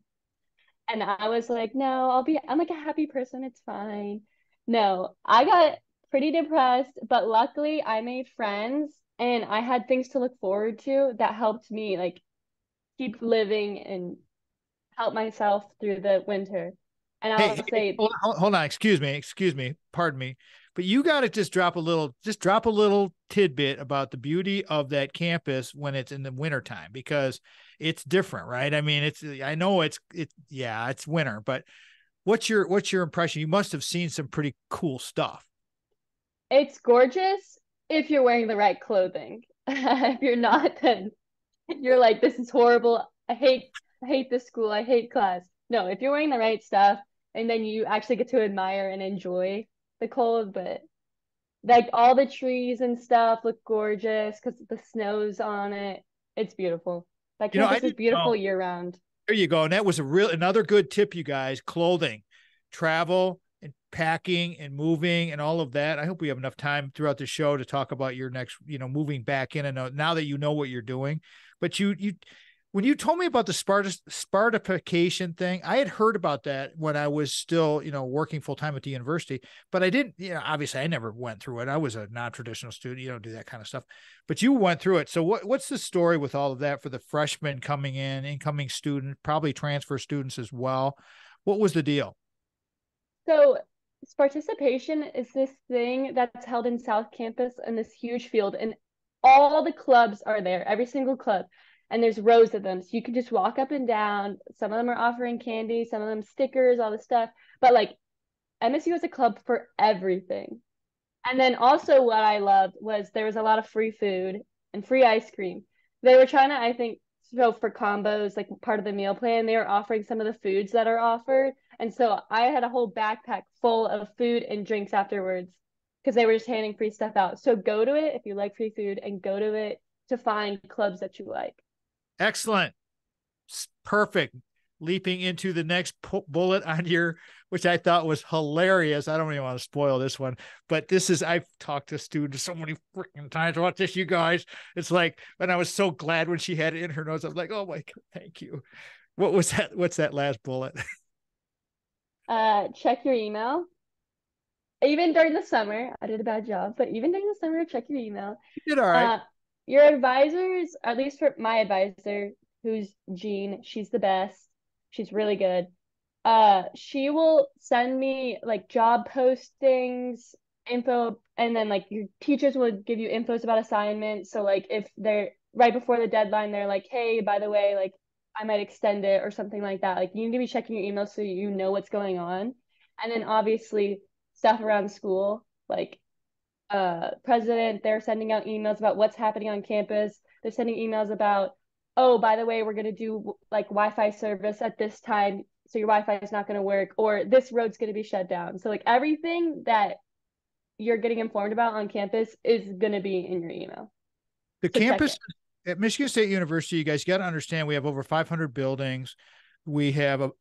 And I was like, no, I'm like a happy person. It's fine. No, I got pretty depressed, but luckily I made friends and I had things to look forward to that helped me like keep living and help myself through the winter. And Hey, I'll say, hold on. Excuse me. Pardon me. But you got to just drop a little tidbit about the beauty of that campus when it's in the wintertime, because it's different, right? I mean, I know yeah, it's winter, but what's your impression? You must have seen some pretty cool stuff. it's gorgeous if you're wearing the right clothing. If you're not, then you're like, this is horrible. I hate this school. I hate class. No, if you're wearing the right stuff and then you actually get to admire and enjoy the cold, but like all the trees and stuff look gorgeous because the snow's on it. It's beautiful. That I campus is didn't beautiful know. year round. There you go. And that was another good tip, you guys. Clothing, travel, and packing and moving and all of that. I hope we have enough time throughout the show to talk about your next, moving back in, and now that you know what you're doing. But you when you told me about the Spartification thing, I had heard about that when I was still, working full time at the university, but I didn't, obviously I never went through it. I was a non-traditional student. You don't do that kind of stuff, but you went through it. So what's the story with all of that for the freshmen coming in, incoming student, probably transfer students as well? What was the deal? So participation is this thing that's held in South Campus in this huge field, and all the clubs are there, every single club. And there's rows of them. So you can just walk up and down. Some of them are offering candy, some of them stickers, all this stuff. But like MSU has a club for everything. And then also what I loved was there was a lot of free food and free ice cream. They were trying to, I think, so for combos, like part of the meal plan, they were offering some of the foods that are offered. And so I had a whole backpack full of food and drinks afterwards because they were just handing free stuff out. So go to it if you like free food and go to it to find clubs that you like. Excellent. Perfect. Leaping into the next bullet on which I thought was hilarious. I don't even want to spoil this one, but I've talked to students so many freaking times about this, you guys. It's like, and I was so glad when she had it in her notes. I was like, oh my God, thank you. What was that? What's that last bullet? Check your email. Even during the summer, I did a bad job, but even during the summer, check your email. You did all right. Uh, your advisors, at least for my advisor, who's Jean, she's the best. She's really good. She will send me like job postings, info, and then like your teachers will give you infos about assignments. So like if they're right before the deadline, they're like, hey, by the way, like I might extend it or something like that. Like you need to be checking your email so you know what's going on. And then obviously stuff around school, like president, they're sending out emails about what's happening on campus. They're sending emails about, oh, by the way, we're going to do like Wi-Fi service at this time, so your Wi-Fi is not going to work, or this road's going to be shut down. So like everything that you're getting informed about on campus is going to be in your email. The So check campus it. at Michigan State University, you guys got to understand, we have over 500 buildings. We have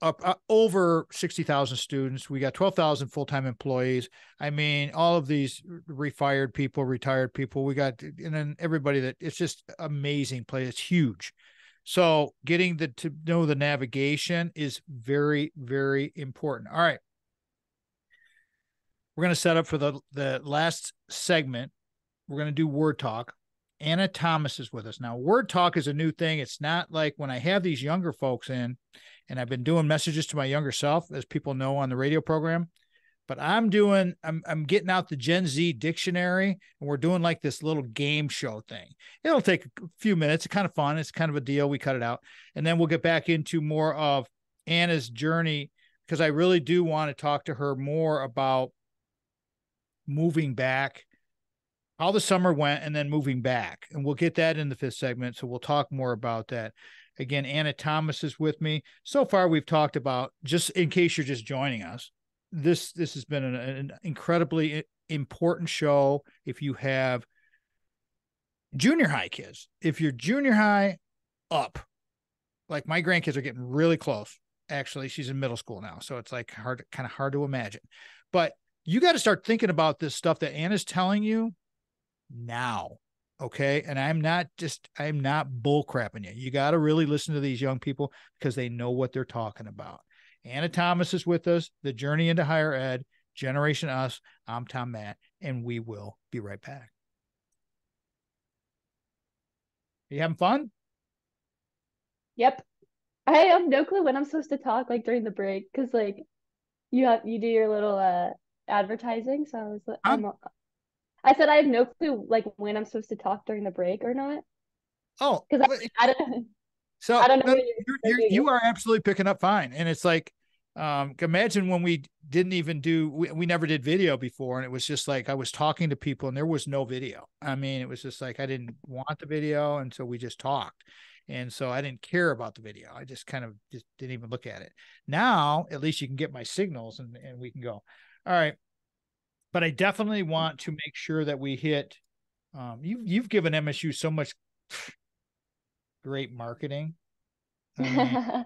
over 60,000 students. We got 12,000 full-time employees. I mean, all of these refired people, retired people, we got, and then everybody it's just amazing place. It's huge. So getting to know the navigation is very, very important. All right. We're going to set up for the last segment. we're going to do Word Talk. Anna Thomas is with us. Now, Word Talk is a new thing. It's not like when I have these younger folks in, and I've been doing messages to my younger self, as people know on the radio program. But I'm getting out the Gen Z dictionary, and we're doing like this little game show thing. It'll take a few minutes. It's kind of fun. It's kind of a deal. We cut it out. And then we'll get back into more of Anna's journey, because I really do want to talk to her more about moving back, how the summer went, and then moving back. And we'll get that in the fifth segment. So we'll talk more about that. Again, Anna Thomas is with me. So far, we've talked about, just in case you're just joining us, this has been an incredibly important show. If you have junior high kids, if you're junior high up, like my grandkids are getting really close. Actually, she's in middle school now, so it's like kind of hard to imagine. But you got to start thinking about this stuff that Anna's telling you now. Okay. And I'm not bull crapping you. You got to really listen to these young people, because they know what they're talking about. Anna Thomas is with us, The Journey into Higher Ed, Generation Us. I'm Tom Matt, and we will be right back. Are you having fun? Yep. I have no clue when I'm supposed to talk, like during the break, because like you do your little advertising. So I said I have no clue like when I'm supposed to talk during the break or not. Oh, Because I don't so I don't know no, when you are absolutely picking up fine. And it's like, imagine when we didn't even we never did video before. And it was just like, I was talking to people and there was no video. I mean, it was just like, I didn't want the video. And so we just talked. And so I didn't care about the video. I just just didn't even look at it. Now, at least you can get my signals and we can go. All right. But I definitely want to make sure that we hit, you've given MSU so much great marketing. I mean,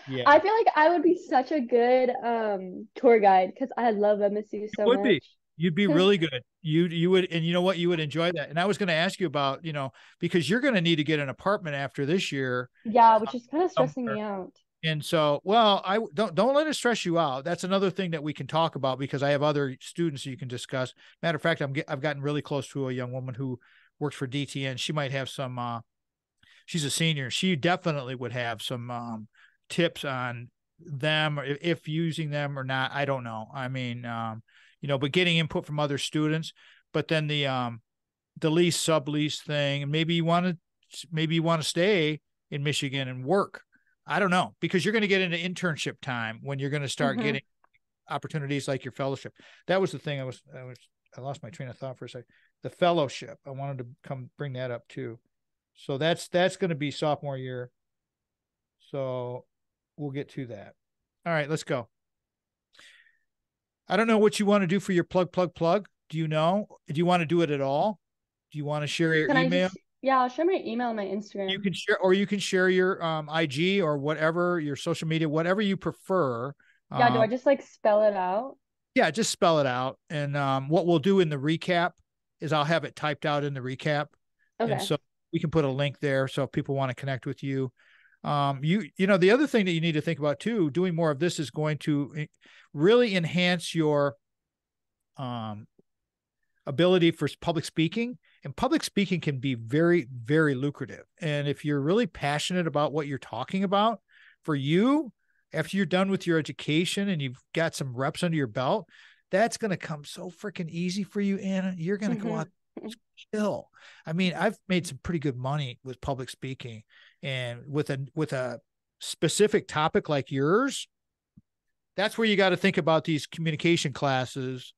yeah. I feel like I would be such a good tour guide because I love MSU so Would be. much. You'd be really good. You would, and you know what? You would enjoy that. And I was going to ask you about, because you're going to need to get an apartment after this year. Yeah, which is kind of stressing Somewhere. me out. And so, well, I don't let it stress you out. That's another thing that we can talk about, because I have other students you can discuss. Matter of fact, I've gotten really close to a young woman who works for DTN. She might have some, she's a senior. She definitely would have some tips on them, or if using them or not. I don't know. I mean, but getting input from other students. But then the lease sublease thing, and maybe you want to stay in Michigan and work. I don't know, because you're going to get into internship time when you're going to start getting opportunities like your fellowship. That was the thing. I lost my train of thought for a second. The fellowship. I wanted to come bring that up too. So that's going to be sophomore year. So we'll get to that. All right, let's go. I don't know what you want to do for your plug. Do you know? Do you want to do it at all? Do you want to share your email? I'll share my email and my Instagram. You can share your IG or whatever, your social media, whatever you prefer. Yeah, do I just like spell it out? Yeah, just spell it out. And what we'll do in the recap is I'll have it typed out in the recap. Okay. And so we can put a link there. So if people want to connect with you, the other thing that you need to think about too, doing more of this is going to really enhance your ability for public speaking. And public speaking can be very, very lucrative. And if you're really passionate about what you're talking about, for you, after you're done with your education and you've got some reps under your belt, that's going to come so freaking easy for you, Anna. You're going to go out and chill. I mean, I've made some pretty good money with public speaking, and with a specific topic like yours, that's where you got to think about these communication classes,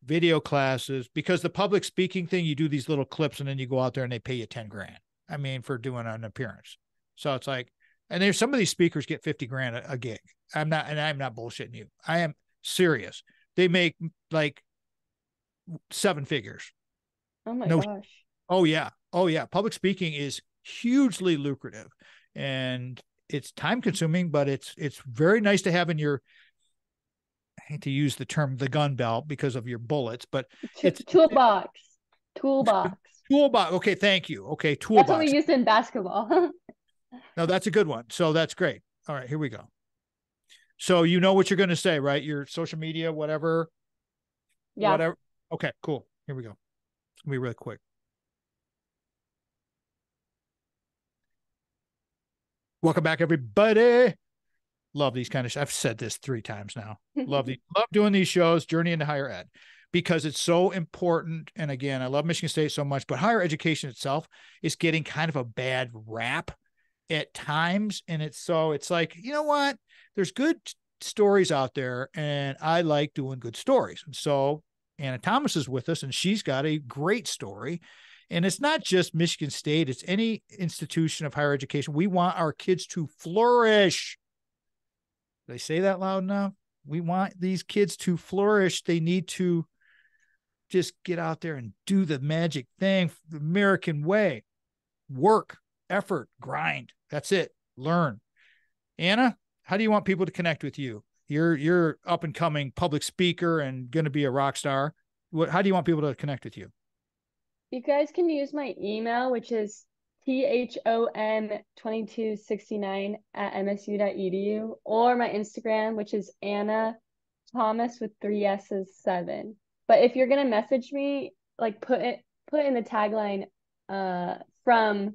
video classes, because the public speaking thing, you do these little clips and then you go out there and they pay you 10 grand. I mean, for doing an appearance. So it's like, and there's some of these speakers get 50 grand a gig. I'm not bullshitting you. I am serious. They make like 7 figures. Oh my gosh. Oh yeah. Public speaking is hugely lucrative, and it's time consuming, but it's very nice to have in your, I hate to use the term the gun belt because of your bullets, but it's toolbox. Okay, thank you. Okay, toolbox. That's what we used in basketball. No, that's a good one. So that's great. All right, here we go. So you know what you're going to say, right? Your social media, whatever. Yeah. Whatever. Okay, cool. Here we go. It's gonna be really quick. Welcome back, everybody. Love these kind of. I've said this 3 times now. Love doing these shows, Journey into Higher Ed, because it's so important. And again, I love Michigan State so much, but higher education itself is getting kind of a bad rap at times. And it's like, you know what? There's good stories out there, and I like doing good stories. And so Anna Thomas is with us, and she's got a great story. And it's not just Michigan State, it's any institution of higher education. We want our kids to flourish. Did I say that loud enough? We want these kids to flourish. They need to just get out there and do the magic thing, the American way. Work, effort, grind. That's it. Learn. Anna, how do you want people to connect with you? You're up and coming public speaker and going to be a rock star. How do you want people to connect with you? You guys can use my email, which is thom2269@msu.edu, or my Instagram, which is Anna Thomas with 3 S's 7. But if you're gonna message me, like put in the tagline from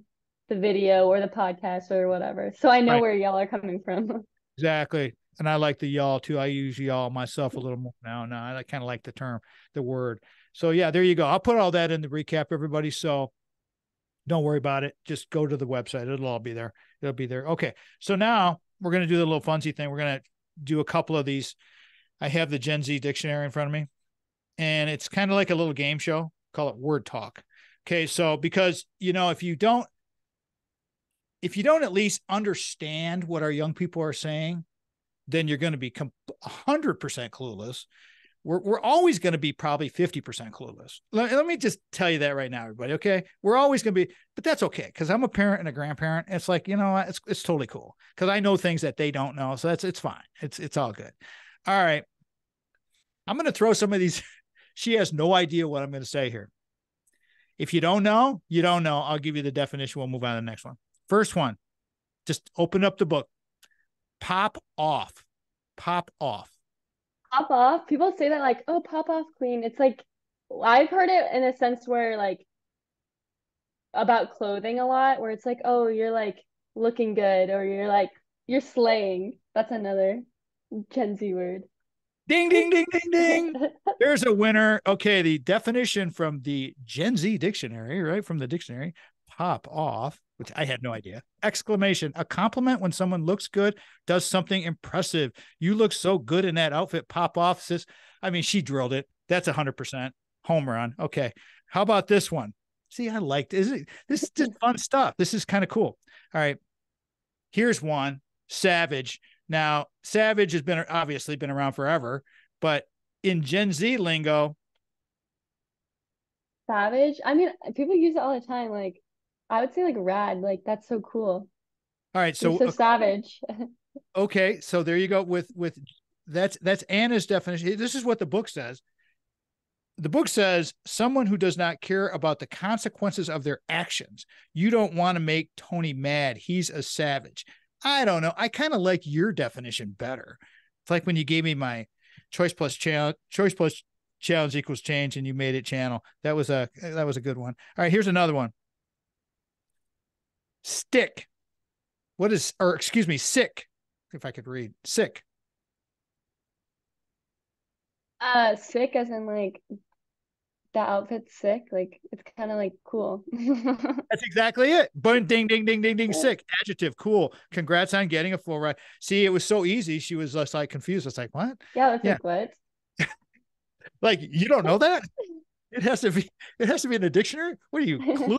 the video or the podcast or whatever, so I know Right. where y'all are coming from. Exactly. And I like the y'all too. I use y'all myself a little more now. I kind of like the term, the word. So yeah, there you go. I'll put all that in the recap, everybody. So don't worry about it. Just go to the website. It'll all be there. It'll be there. Okay. So now we're going to do the little funsy thing. We're going to do a couple of these. I have the Gen Z dictionary in front of me, and it's kind of like a little game show. Call it Word Talk. Okay. So because, if you don't at least understand what our young people are saying, then you're going to be 100% clueless. We're always going to be probably 50% clueless. Let me just tell you that right now, everybody. Okay. We're always going to be, but that's okay. Cause I'm a parent and a grandparent. It's like, it's totally cool. Cause I know things that they don't know. So it's fine. It's all good. All right. I'm going to throw some of these. She has no idea what I'm going to say here. If you don't know, you don't know. I'll give you the definition. We'll move on to the next one. First one, just open up the book. Pop off. Pop off. Pop off. People say that like, oh, pop off queen. It's like, I've heard it in a sense where like about clothing a lot, where it's like, oh, you're like looking good, or you're slaying. That's another Gen Z word. Ding, ding, ding, ding, ding. There's a winner. Okay. The definition from the Gen Z dictionary, right? From the dictionary, pop off, which I had no idea. Exclamation, a compliment when someone looks good, does something impressive. You look so good in that outfit. Pop off, sis. I mean, she drilled it. That's 100% home run. Okay. How about this one? See, I liked it. This is just fun stuff. This is kind of cool. All right. Here's one. Savage. Now, savage has obviously been around forever, but in Gen Z lingo, savage. I mean, people use it all the time. Like, I would say like rad. Like, that's so cool. All right, so savage. Okay, so there you go with that's Anna's definition. This is what the book says. The book says someone who does not care about the consequences of their actions. You don't want to make Tony mad. He's a savage. I don't know. I kind of like your definition better. It's like when you gave me my choice plus challenge equals change, and you made it channel. That was a good one. All right, here's another one. Stick. Sick. If I could read. Sick. Sick as in like that outfit's sick. Like it's kind of like cool. That's exactly it. Boom, ding, ding, ding, ding, ding. Sick. Adjective. Cool. Congrats on getting a full ride. See, it was so easy. She was just like confused. I was like, what? Yeah, that's like what? Like, you don't know that? It has to be in a dictionary. What are you, clueless?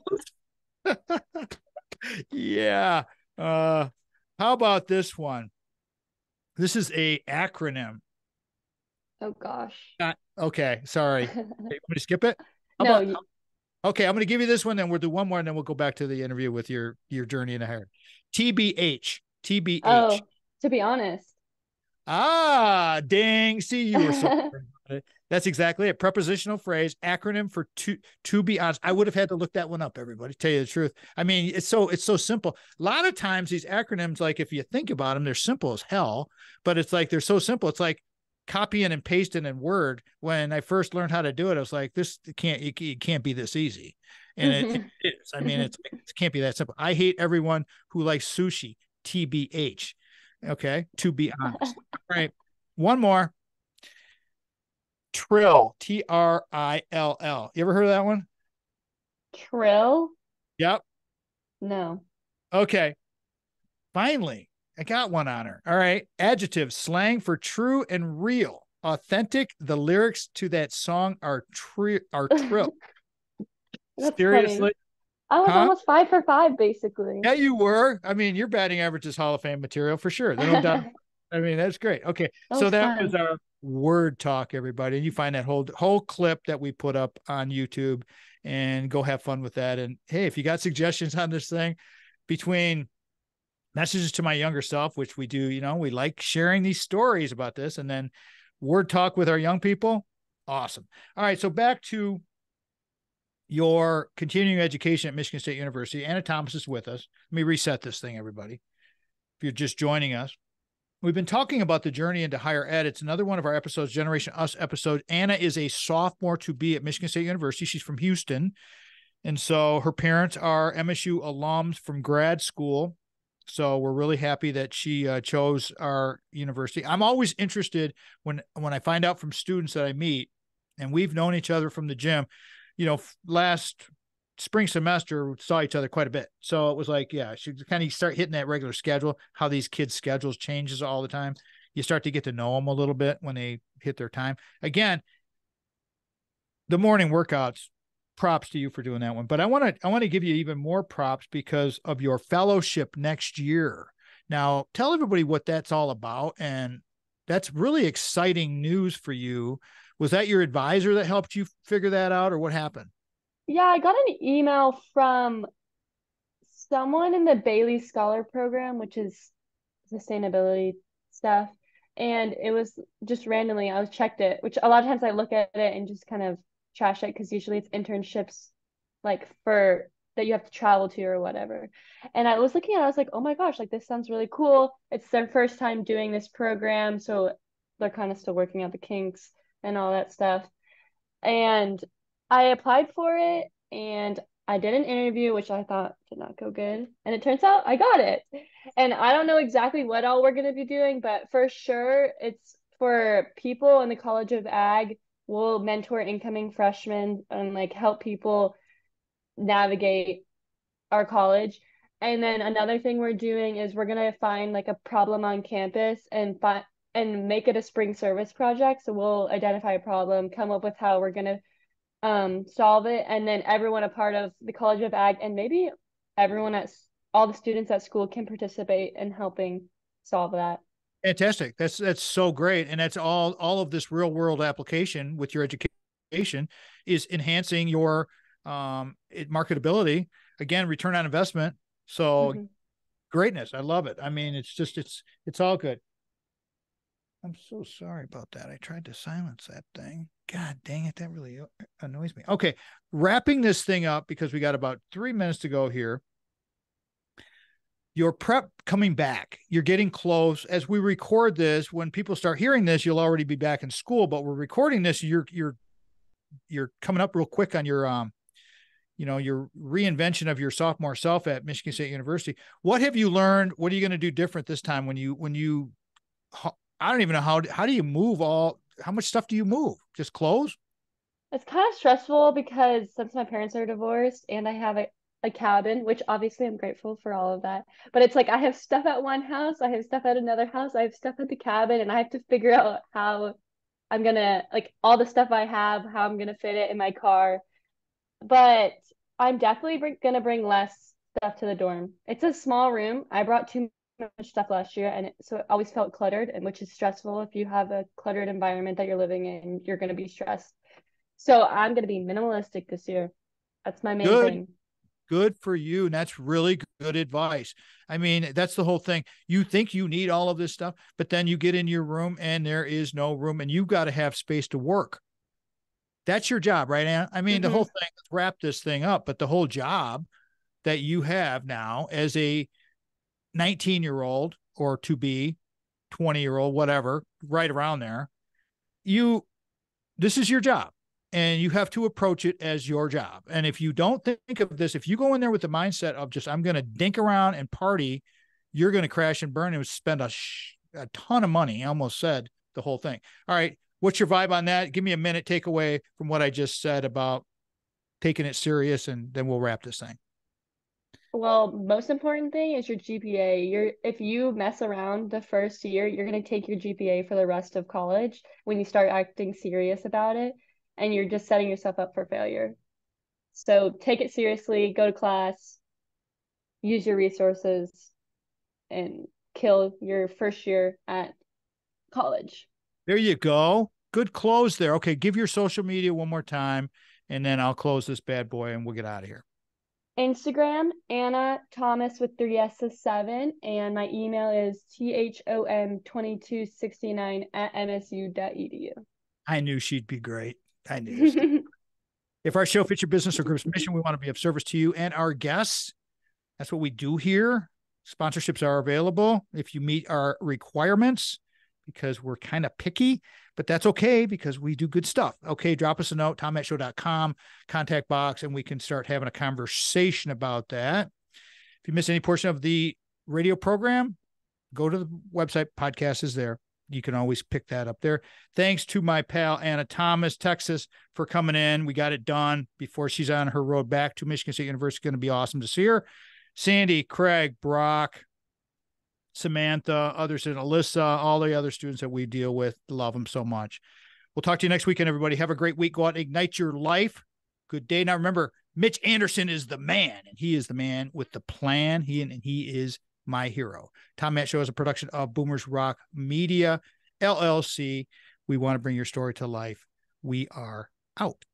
Yeah. How about this one? This is a acronym. Oh gosh. Okay, sorry. Hey, want me to skip it? Okay, I'm going to give you this one, then we'll do one more, and then we'll go back to the interview with your journey in a hair. TBH. TBH. Oh, to be honest. Ah, dang. See, you were so That's exactly it. Prepositional phrase, acronym for to be honest. I would have had to look that one up, everybody, tell you the truth. I mean, it's so simple. A lot of times these acronyms, like if you think about them, they're simple as hell, but it's like they're so simple. It's like copying and pasting in Word. When I first learned how to do it, I was like, it can't be this easy. And it is. I mean, it can't be that simple. I hate everyone who likes sushi, TBH. Okay. To be honest. All right. One more. Trill, Trill. You ever heard of that one? Trill? Yep. No. Okay. Finally, I got one on her. All right. Adjective, slang for true and real. Authentic. The lyrics to that song are trill. That's funny. Seriously? I was Huh? almost 5 for 5, basically. Yeah, you were. I mean, your batting average is Hall of Fame material for sure. There's no doubt. That I mean, that's great. Okay. So was that was fun. our word talk, everybody. And you find that whole clip that we put up on YouTube and go have fun with that. And hey, if you got suggestions on this thing between messages to my younger self, which we do, we like sharing these stories about this, and then word talk with our young people. Awesome. All right. So back to your continuing education at Michigan State University. Anna Thomas is with us. Let me reset this thing, everybody. If you're just joining us, we've been talking about the journey into higher ed. It's another one of our episodes, Generation Us episode. Anna is a sophomore to be at Michigan State University. She's from Houston. And so her parents are MSU alums from grad school. So we're really happy that she chose our university. I'm always interested when I find out from students that I meet, and we've known each other from the gym, last spring semester, we saw each other quite a bit. So it was like, yeah, she kind of start hitting that regular schedule, how these kids' schedules changes all the time. You start to get to know them a little bit when they hit their time. Again, the morning workouts, props to you for doing that one. But I want to give you even more props because of your fellowship next year. Now, tell everybody what that's all about. And that's really exciting news for you. Was that your advisor that helped you figure that out, or what happened? Yeah, I got an email from someone in the Bailey Scholar Program, which is sustainability stuff. And it was just randomly, I was checked it, which a lot of times I look at it and just kind of trash it because usually it's internships like for that you have to travel to or whatever. And I was looking at it, I was like, oh my gosh, like this sounds really cool. It's their first time doing this program, so they're kind of still working out the kinks and all that stuff. And I applied for it and I did an interview, which I thought did not go good. And it turns out I got it. And I don't know exactly what all we're going to be doing, but for sure, it's for people in the College of Ag. We'll mentor incoming freshmen and like help people navigate our college. And then another thing we're doing is we're going to find like a problem on campus and find and make it a spring service project. So we'll identify a problem, come up with how we're going to solve it, and then everyone a part of the College of Ag and maybe everyone at all the students at school can participate in helping solve that. Fantastic. That's so great. And that's all of this real world application with your education is enhancing your marketability. Again, return on investment. So Mm-hmm. greatness. I love it. I mean, it's all good. I'm so sorry about that. I tried to silence that thing. God dang it. That really annoys me. Okay. Wrapping this thing up because we got about 3 minutes to go here. Your prep coming back, you're getting close. As we record this, when people start hearing this, you'll already be back in school, but we're recording this. You're coming up real quick on your reinvention of your sophomore self at Michigan State University. What have you learned? What are you going to do different this time when you I don't even know how do you move how much stuff do you move? Just clothes? It's kind of stressful because since my parents are divorced and I have a cabin, which obviously I'm grateful for all of that. But it's like I have stuff at one house, I have stuff at another house, I have stuff at the cabin, and I have to figure out how I'm gonna like all the stuff I have, how I'm gonna fit it in my car. But I'm definitely gonna bring less stuff to the dorm. It's a small room. I brought too much stuff last year, and so it always felt cluttered, and which is stressful. If you have a cluttered environment that you're living in, you're gonna be stressed. So I'm gonna be minimalistic this year. That's my main Good. thing. Good for you. And that's really good advice. I mean, that's the whole thing. You think you need all of this stuff, but then you get in your room and there is no room and you've got to have space to work. That's your job, right, Anna? I mean, the whole Mm-hmm. thing, let's wrap this thing up, but the whole job that you have now as a 19-year-old or to be 20-year-old, whatever, right around there, this is your job and you have to approach it as your job. And if you don't think of this, if you go in there with the mindset of just, I'm going to dink around and party, you're going to crash and burn and spend a ton of money. I almost said the whole thing. All right. What's your vibe on that? Give me a minute takeaway from what I just said about taking it serious, and then we'll wrap this thing. Well, most important thing is your GPA. If you mess around the first year, you're going to take your GPA for the rest of college when you start acting serious about it, and you're just setting yourself up for failure. So take it seriously, go to class, use your resources, and kill your first year at college. There you go. Good close there. Okay, give your social media one more time, and then I'll close this bad boy and we'll get out of here. Instagram, Anna Thomas with 3S7, and my email is thom2269@msu.edu. I knew she'd be great. I knew this. If our show fits your business or group's mission, we want to be of service to you and our guests. That's what we do here. Sponsorships are available if you meet our requirements, because we're kind of picky, but that's okay because we do good stuff. Okay, drop us a note, tom@show.com, contact box, and we can start having a conversation about that. If you miss any portion of the radio program, go to the website. Podcast is there. You can always pick that up there. Thanks to my pal, Anna Thomas, Texas, for coming in. We got it done before she's on her road back to Michigan State University. Going to be awesome to see her. Sandy, Craig, Brock, Samantha, others, and Alyssa, all the other students that we deal with, love them so much. We'll talk to you next weekend, everybody. Have a great week. Go out and ignite your life. Good day. Now, remember, Mitch Anderson is the man, and he is the man with the plan. He is my hero. Tom Matt Show is a production of Boomers Rock Media, LLC. We want to bring your story to life. We are out.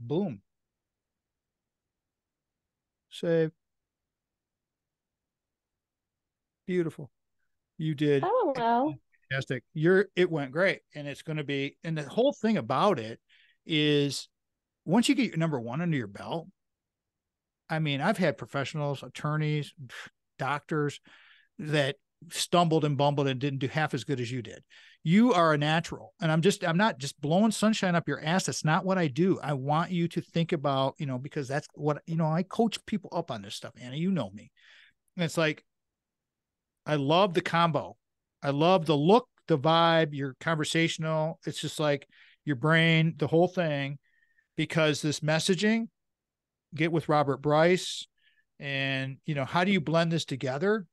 Boom. Save. Beautiful. You did. Oh, well. Fantastic. It went great. And it's going to be, and the whole thing about it is once you get your number one under your belt, I mean, I've had professionals, attorneys, doctors that stumbled and bumbled and didn't do half as good as you did. You are a natural. And I'm not just blowing sunshine up your ass. That's not what I do. I want you to think about, because that's what, I coach people up on this stuff, Anna, you know me. And it's like, I love the combo. I love the look, the vibe, you're conversational. It's just like your brain, the whole thing, because this messaging, get with Robert Bryce, and, how do you blend this together?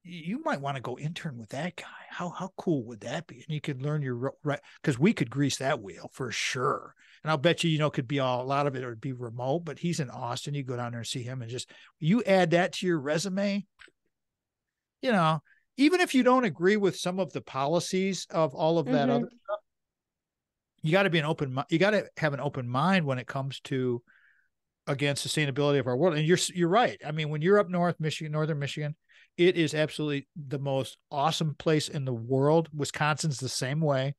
You might want to go intern with that guy. How cool would that be? And you could learn your right, because we could grease that wheel for sure. And I'll bet you, could be a lot of it would be remote, but he's in Austin. You go down there and see him, and just, you add that to your resume. Even if you don't agree with some of the policies of all of that other stuff, you got to be you got to have an open mind when it comes to, again, sustainability of our world. And you're right. I mean, when you're up north, northern Michigan, it is absolutely the most awesome place in the world. Wisconsin's the same way.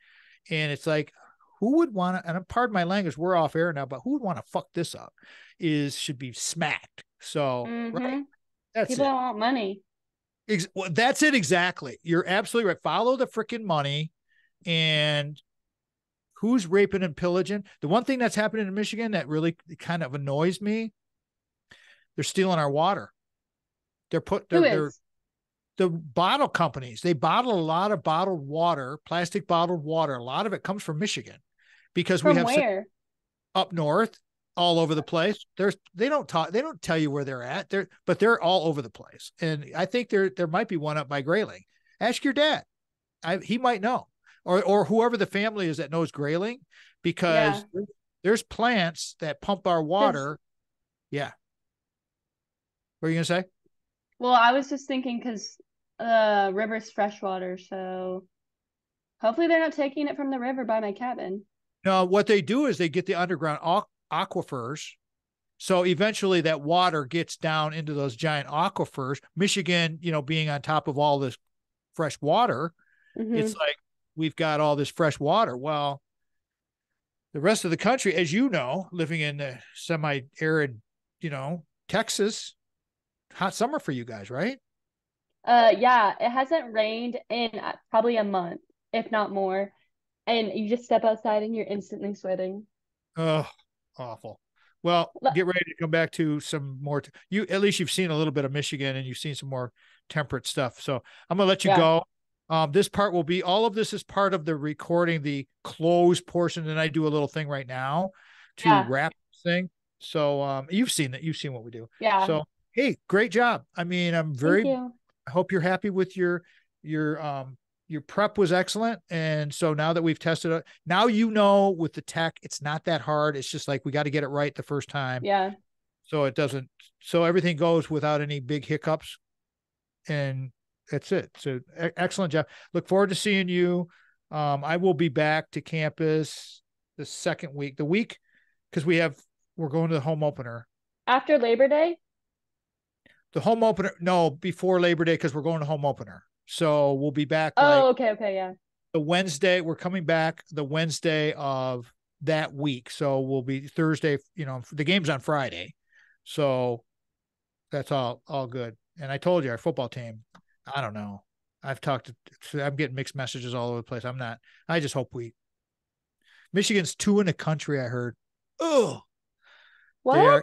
And it's like, who would want to, and pardon my language, we're off air now, but who would want to fuck this up should be smacked. So, right. That's People don't want money. Well, that's it. Exactly. You're absolutely right. Follow the freaking money. And who's raping and pillaging? The one thing that's happening in Michigan that really kind of annoys me, they're stealing our water. They're the bottle companies. They bottle a lot of bottled water, plastic bottled water. A lot of it comes from Michigan because we have where? Up north, all over the place. They don't tell you where they're at. But they're all over the place. And I think there might be one up by Grayling. Ask your dad. He might know. Or whoever the family is that knows Grayling, because there's plants that pump our water. Yeah. What are you going to say? Well, I was just thinking because the river's freshwater, so hopefully they're not taking it from the river by my cabin. No, what they do is they get the underground aquifers. So eventually that water gets down into those giant aquifers. Michigan, being on top of all this fresh water, it's like we've got all this fresh water. Well, the rest of the country, as you know, living in the semi-arid, Texas, hot summer for you guys, right? Yeah, it hasn't rained in probably a month. if not more. And you just step outside and you're instantly sweating. Oh, awful. Well, Le- get ready to come back to some more. You at least you've seen a little bit of Michigan and you've seen some more temperate stuff. So I'm gonna let you Yeah, go. This part will be all of this is part of the recording, the closed portion, and I do a little thing right now to yeah, wrap this thing. So you've seen that. You've seen what we do. yeah. So hey, great job. I mean, Thank you. I hope you're happy with your your prep was excellent. And so now that we've tested it, now you know with the tech, it's not that hard. It's just like we got to get it right the first time. Yeah. So it doesn't, so everything goes without any big hiccups. And that's it. So excellent job. Look forward to seeing you. I will be back to campus the second week, the week, because we're going to the home opener. After Labor Day? The home opener, no, before Labor Day, because we're going to home opener. So we'll be back like Oh, okay, okay, yeah. the Wednesday. We're coming back the Wednesday of that week. So we'll be Thursday, the game's on Friday. So that's all good. And I told you our football team, I don't know. I'm getting mixed messages all over the place. I just hope Michigan's 2 in the country, I heard. Oh, What? they're,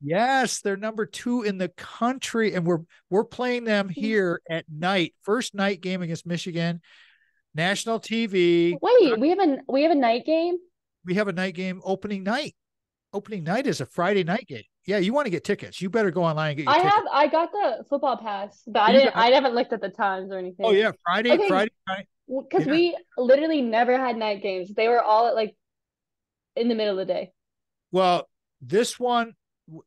yes, they're number 2 in the country. And we're playing them here at night. First night game against Michigan, national TV. Wait, we have a night game? We have a night game opening night. Opening night is a Friday night game. Yeah, you want to get tickets. You better go online and get your ticket. I got the football pass, but You got I haven't looked at the times or Oh anything. yeah, Okay, Friday night. because Yeah. we literally never had night games. They were all at like in the middle of the day. Well, this one,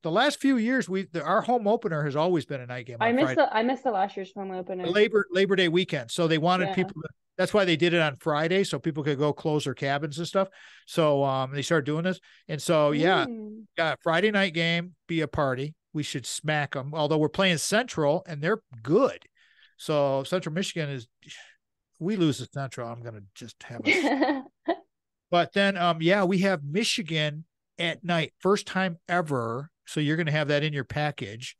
the last few years, our home opener has always been a night game on Friday. I missed the last year's home opener. Labor Day weekend. So they wanted Yeah. people to, that's why they did it on Friday, so people could go close their cabins and stuff. So they started doing this. And so Mm. Friday night game, be a party. We should smack them. Although we're playing Central and they're good. So Central Michigan we lose to Central, I'm gonna just have a but then we have Michigan at night, first time ever. So you're gonna have that in your package.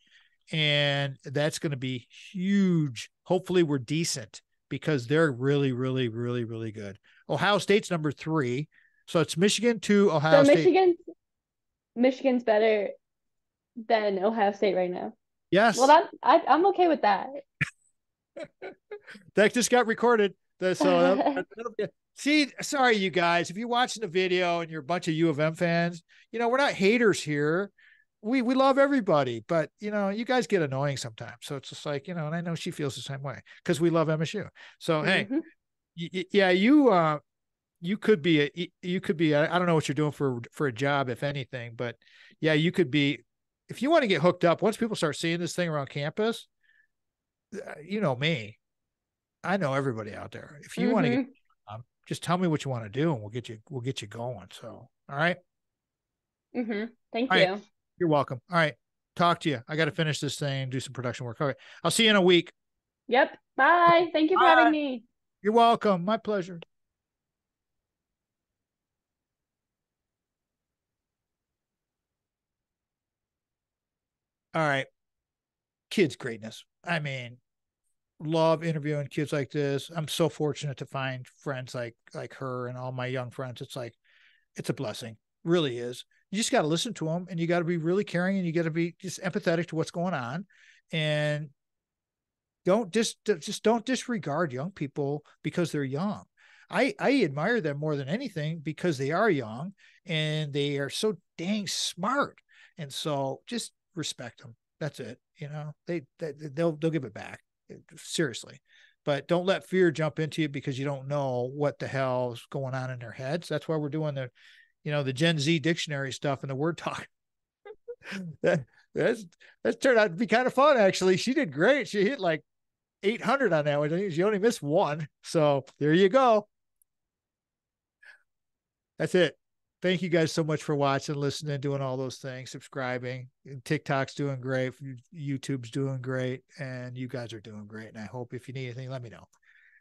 And that's going to be huge. Hopefully we're decent because they're really, really, really, really good. Ohio State's number 3. So it's Michigan 2, Ohio So State. Michigan's better than Ohio State right now. Yes. Well, I'm okay with that. That just got recorded. See, sorry, you guys, if you're watching the video and you're a bunch of U of M fans, we're not haters here. We love everybody, but you guys get annoying sometimes. So it's just like, and I know she feels the same way because we love MSU. So hey, Mhm. yeah, you could be I don't know what you're doing for a job, if anything, but yeah, you could be, if you want to get hooked up, once people start seeing this thing around campus, me, I know everybody out there. If you want to get, Mhm. just tell me what you want to do and we'll get you going. So, all right. Mhm. Thank All right. you. You're welcome. All right. Talk to you. I got to finish this thing, do some production work. Okay. I'll see you in a week. Yep. Bye. Thank you for having Bye. me. You're welcome. My pleasure. All right. Kids greatness. I mean, love interviewing kids like this. I'm so fortunate to find friends like her and all my young friends. It's like, it's a blessing. Really is. You just got to listen to them and you got to be really caring and you got to be just empathetic to what's going on. And don't disregard young people because they're young. I admire them more than anything because they are young and they are so dang smart. And so just respect them. That's it. They'll give it back, seriously. But don't let fear jump into you because you don't know what the hell's going on in their heads. That's why we're doing the Gen Z dictionary stuff and the word talk. that that's turned out to be kind of fun, actually. She did great. She hit like 800 on that one. I think she only missed one. So there you go. That's it. Thank you guys so much for watching, listening, doing all those things, subscribing. TikTok's doing great. YouTube's doing great. And you guys are doing great. And I hope if you need anything, let me know.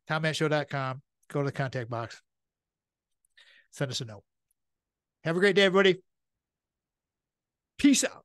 TomMattShow.com. Go to the contact box. Send us a note. Have a great day, everybody. Peace out.